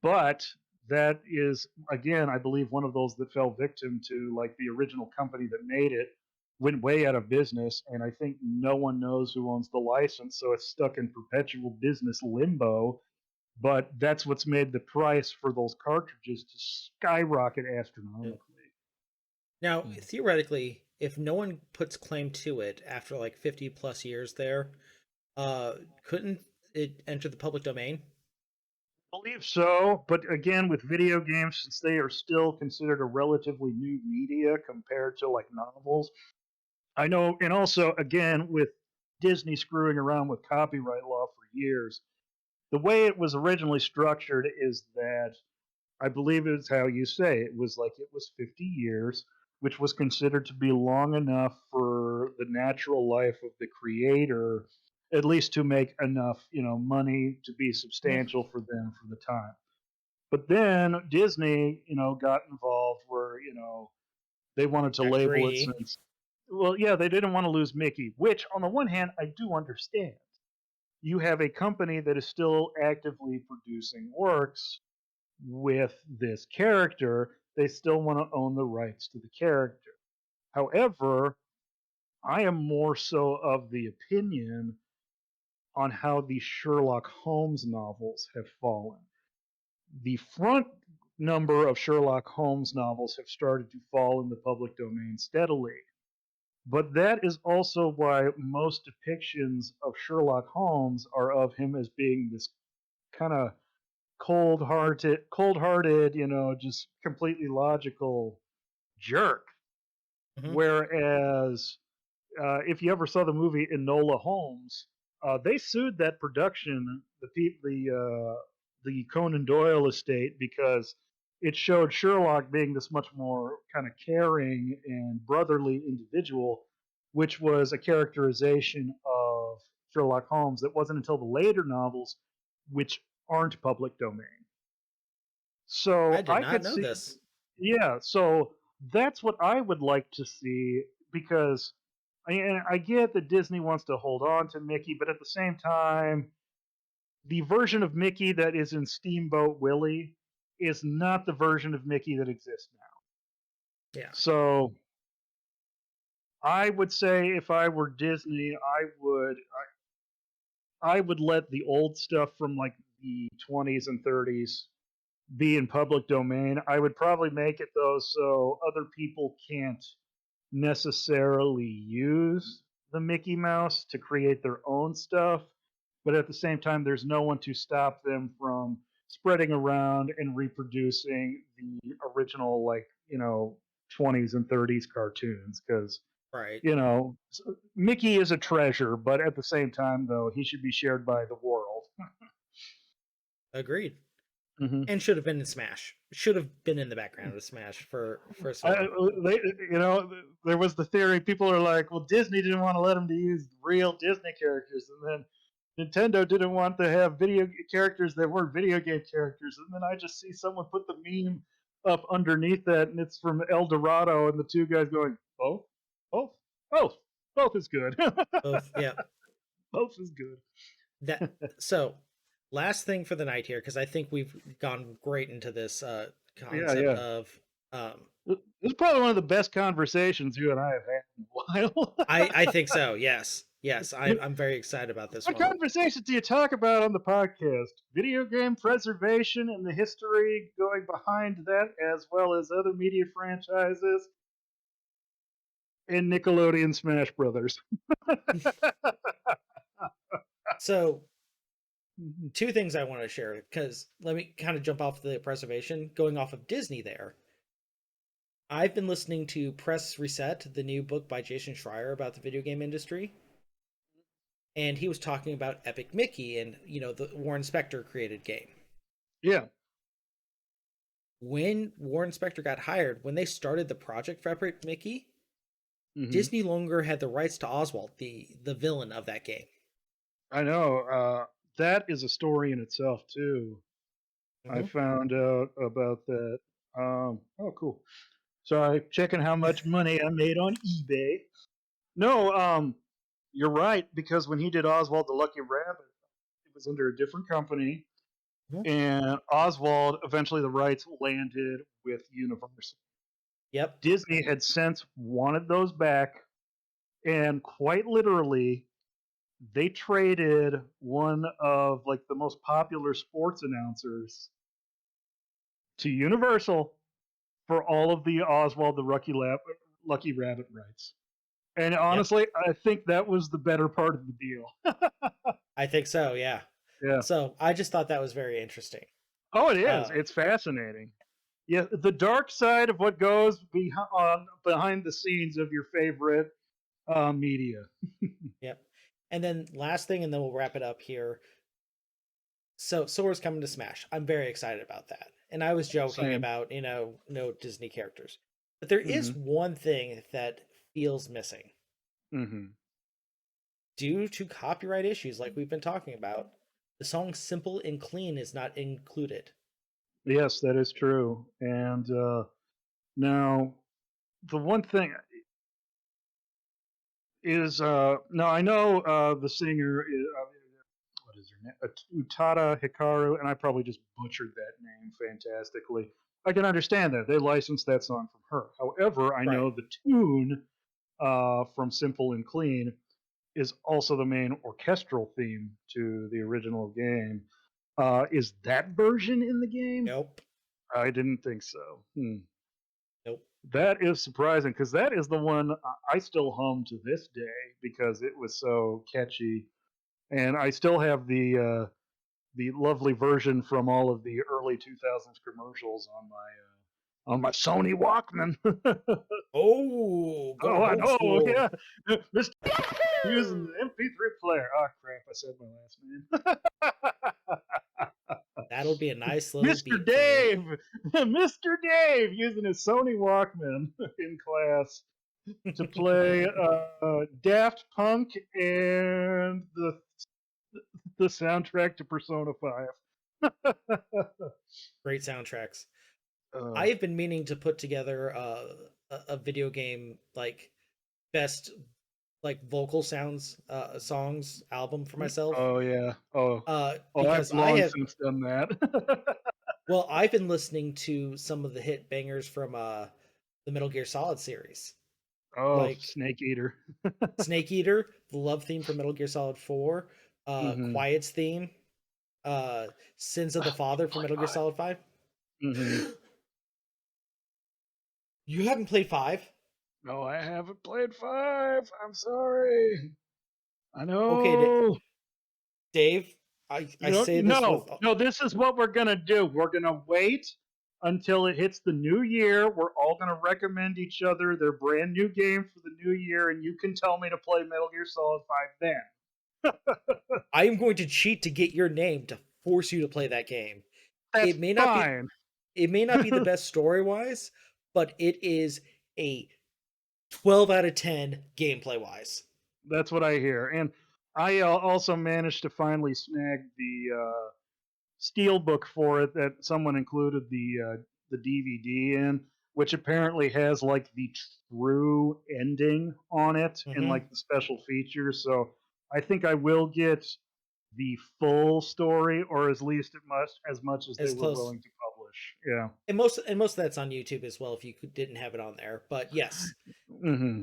S2: But that is, again, I believe one of those that fell victim to like the original company that made it went way out of business, and I think no one knows who owns the license, so it's stuck in perpetual business limbo. But that's what's made the price for those cartridges to skyrocket astronomically.
S1: Now,
S2: Hmm.
S1: theoretically, if no one puts claim to it after like 50 plus years there, couldn't it enter the public domain?
S2: I believe so, but again, with video games, since they are still considered a relatively new media compared to like novels, I know, and also again with Disney screwing around with copyright law for years, the way it was originally structured is that I believe it's how you say it was like it was 50 years, which was considered to be long enough for the natural life of the creator, at least to make enough, money to be
S1: Yeah.
S2: substantial for them for the time. But then Disney, got involved where, they wanted to
S1: Got
S2: label it
S1: greedy.
S2: since, well, yeah, they didn't want to lose Mickey, which on the one hand, I do understand. You have a company that is still actively producing works with this character. They still want to own the rights to the character. However, I am more so of the opinion on how the Sherlock Holmes novels have fallen. The front number of Sherlock Holmes novels have started to fall in the public domain steadily. But that is also why most depictions of Sherlock Holmes are of him as being this kind of cold-hearted, just completely logical jerk.
S1: Hmm.
S2: Whereas if you ever saw the movie Enola Holmes, they sued that production, the Conan Doyle estate, because it showed Sherlock being this much more kind of caring and brotherly individual, which was a characterization of Sherlock Holmes that wasn't until the later novels, which aren't public domain.
S1: I
S2: So
S1: did
S2: I
S1: not
S2: could
S1: know
S2: see,
S1: this.
S2: yeah. So that's what I would like to see, because I get that Disney wants to hold on to Mickey, but at the same time, the version of Mickey that is in Steamboat Willie is not the version of Mickey that exists now.
S1: Yeah.
S2: So I would say if I were Disney, I would let the old stuff from like the 20s and 30s be in public domain. I would probably make it though so other people can't necessarily use the Mickey Mouse to create their own stuff, but at the same time, there's no one to stop them from spreading around and reproducing the original, like, 20s and 30s cartoons. Because,
S1: Right.
S2: Mickey is a treasure, but at the same time, though, he should be shared by the world.
S1: Agreed.
S2: Hmm.
S1: And should have been in Smash. Should have been in the background of Smash for so
S2: I,
S1: long.
S2: they, there was the theory. People are like, "Well, Disney didn't want to let them to use real Disney characters, and then Nintendo didn't want to have video characters that weren't video game characters." And then I just see someone put the meme up underneath that, and it's from El Dorado, and the two guys going, "Both, both, both, both is good.
S1: Both. Yeah.
S2: Both is good."
S1: That. So, last thing for the night here, because I think we've gone great into this
S2: Yeah,
S1: concept
S2: yeah.
S1: of. Um,
S2: This is probably one of the best conversations you and I have had in a while.
S1: I think so. Yes. Yes. I'm very excited about this
S2: What
S1: one.
S2: conversations do you talk about on the podcast? Video game preservation and the history going behind that, as well as other media franchises and Nickelodeon Smash Brothers.
S1: So, two things I want to share, because let me kind of jump off the preservation, going off of Disney there. I've been listening to Press Reset, the new book by Jason Schreier about the video game industry, and he was talking about Epic Mickey and the Warren Spector created game.
S2: Yeah.
S1: When Warren Spector got hired, when they started the project for Epic Mickey,
S2: Hmm.
S1: Disney no longer had the rights to Oswald, the villain of that game.
S2: I know. That is a story in itself, too. I
S1: Hmm.
S2: found out about that. Oh, cool. Sorry, checking how much money I made on eBay. No, you're right, because when he did Oswald the Lucky Rabbit, it was under a different company,
S1: Hmm.
S2: and Oswald, eventually the rights landed with Universal.
S1: Yep.
S2: Disney had since wanted those back, and quite literally, they traded one of like the most popular sports announcers to Universal for all of the Oswald the Lucky Rabbit rights. And
S1: Yep.
S2: honestly, I think that was the better part of the deal.
S1: I think so. Yeah.
S2: Yeah.
S1: So I just thought that was very interesting.
S2: Oh, it is.
S1: Uh,
S2: It's fascinating. Yeah, the dark side of what goes behind the scenes of your favorite media.
S1: yep. And then last thing, and then we'll wrap it up here. So Sora's coming to Smash. I'm very excited about that. And I was joking
S2: Same.
S1: about, no Disney characters. But there is
S2: Mm-hmm.
S1: one thing that feels missing.
S2: Mm-hmm.
S1: Due to copyright issues like we've been talking about, the song Simple and Clean is not included.
S2: Yes, that is true. And now the one thing is, now I know the singer is, what is her name? Utada Hikaru, and I probably just butchered that name fantastically. I can understand that they licensed that song from her. However, I
S1: Right.
S2: know the tune from Simple and Clean is also the main orchestral theme to the original game. Is that version in the game?
S1: Nope.
S2: I didn't think so.
S1: Nope.
S2: That is surprising because that is the one I still hum to this day because it was so catchy, and I still have the lovely version from all of the early 2000s commercials on my Sony Walkman.
S1: Oh,
S2: Oh,
S1: going
S2: I
S1: old
S2: know,
S1: school.
S2: yeah. Mr. Using the MP3 player. Oh crap! I said my last name.
S1: That'll be a nice little
S2: Mr.
S1: beat for me.
S2: Dave, Mr. Dave, using his Sony Walkman in class to play Daft Punk and the soundtrack to Persona 5.
S1: Great soundtracks. I
S2: uh,
S1: have been meaning to put together a video game like best like vocal sounds songs album for myself.
S2: oh yeah. Oh, I've
S1: Because I
S2: long
S1: have
S2: since done that.
S1: well, I've been listening to some of the hit bangers from the Metal Gear Solid series.
S2: Oh,
S1: Like
S2: Snake Eater.
S1: Snake Eater, the love theme from Metal Gear Solid 4,
S2: Hmm.
S1: Quiet's theme, uh Sins of the
S2: Oh, we need
S1: Father
S2: to
S1: from
S2: play
S1: Metal Gear
S2: 5.
S1: Solid 5.
S2: Hmm.
S1: You haven't played 5?
S2: No, I haven't played 5. I'm sorry. I
S1: Okay,
S2: know.
S1: Dave, I say this with
S2: No. This is what we're gonna do. We're gonna wait until it hits the new year. We're all gonna recommend each other their brand new game for the new year, and you can tell me to play Metal Gear Solid 5 then.
S1: I am going to cheat to get your name to force you to play that game.
S2: That's
S1: It may not be
S2: fine.
S1: it may not be the best story-wise, but it is a 12 out of 10 gameplay-wise.
S2: That's what I hear. And I also managed to finally snag the steelbook for it that someone included the DVD in, which apparently has like the true ending on it and
S1: Mhm.
S2: like the special features. So I think I will get the full story, or at least as much as they
S1: As
S2: were
S1: close.
S2: willing to publish. Yeah.
S1: And most of that's on YouTube as well if you didn't have it on there. But yes.
S2: Hmm.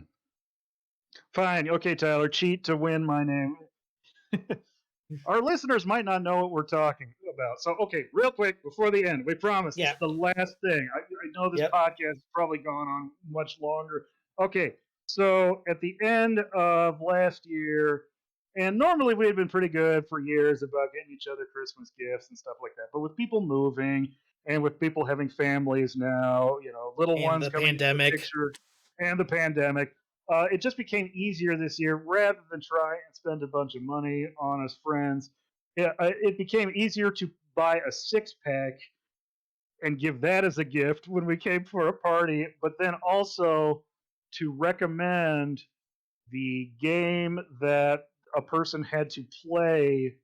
S2: Fine. Okay, Tyler. Cheat to win my name. Our listeners might not know what we're talking about. So, okay, real quick before the end, we promise this
S1: Yeah.
S2: is the last thing. I know this
S1: Yep.
S2: podcast has probably gone on much longer. Okay, so at the end of last year, and normally we had been pretty good for years about getting each other Christmas gifts and stuff like that. But with people moving and with people having families now, little
S1: And
S2: ones
S1: the
S2: coming into the
S1: pandemic.
S2: picture and the pandemic, it just became easier this year rather than try and spend a bunch of money on us friends. It became easier to buy a 6 pack and give that as a gift when we came for a party, but then also to recommend the game that a person had to play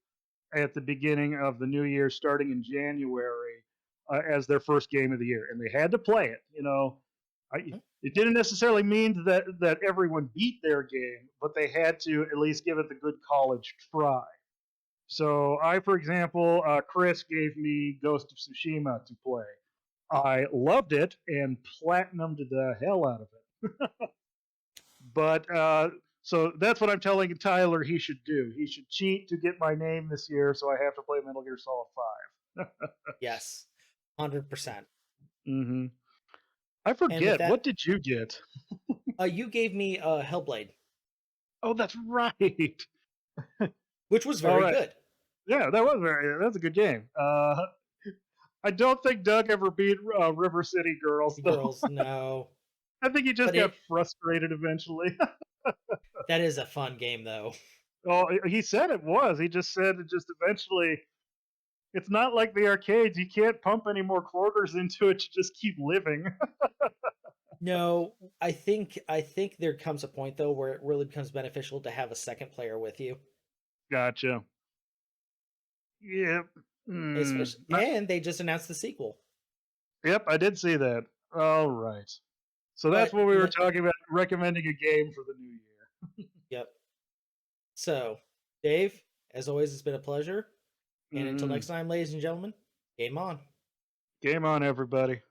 S2: at the beginning of the new year, starting in January, as their first game of the year, and they had to play it. It didn't necessarily mean that everyone beat their game, but they had to at least give it the good college try. So for example, Chris gave me Ghost of Tsushima to play. I loved it and platinumed the hell out of it. But so that's what I'm telling Tyler he should do. He should cheat to get my name this year, so I have to play Metal Gear Solid 5.
S1: Yes. 100%.
S2: Hmm. I
S1: And with
S2: forget. What
S1: that,
S2: did you get?
S1: you gave me Hellblade,
S2: Oh, that's right.
S1: which was
S2: All
S1: very
S2: right.
S1: good.
S2: Yeah, that's a good game. I don't think Doug ever beat River City Girls though.
S1: Girls, no.
S2: I think he just
S1: But
S2: got frustrated eventually.
S1: that is a fun game though.
S2: Oh, he said it was. He just said it just eventually. It's not like the arcades. You can't pump any more quarters into it to just keep living.
S1: No, I think there comes a point though where it really becomes beneficial to have a second player with you.
S2: Gotcha. Yeah.
S1: Especially
S2: Mm.
S1: and they just announced the sequel.
S2: Yep, I did see that. All right. So that's
S1: But
S2: what we were talking about, recommending a game for the new year.
S1: yep. So, Dave, as always, it's been a pleasure. And until
S2: Hmm.
S1: next time, ladies and gentlemen, game on.
S2: Game on, everybody.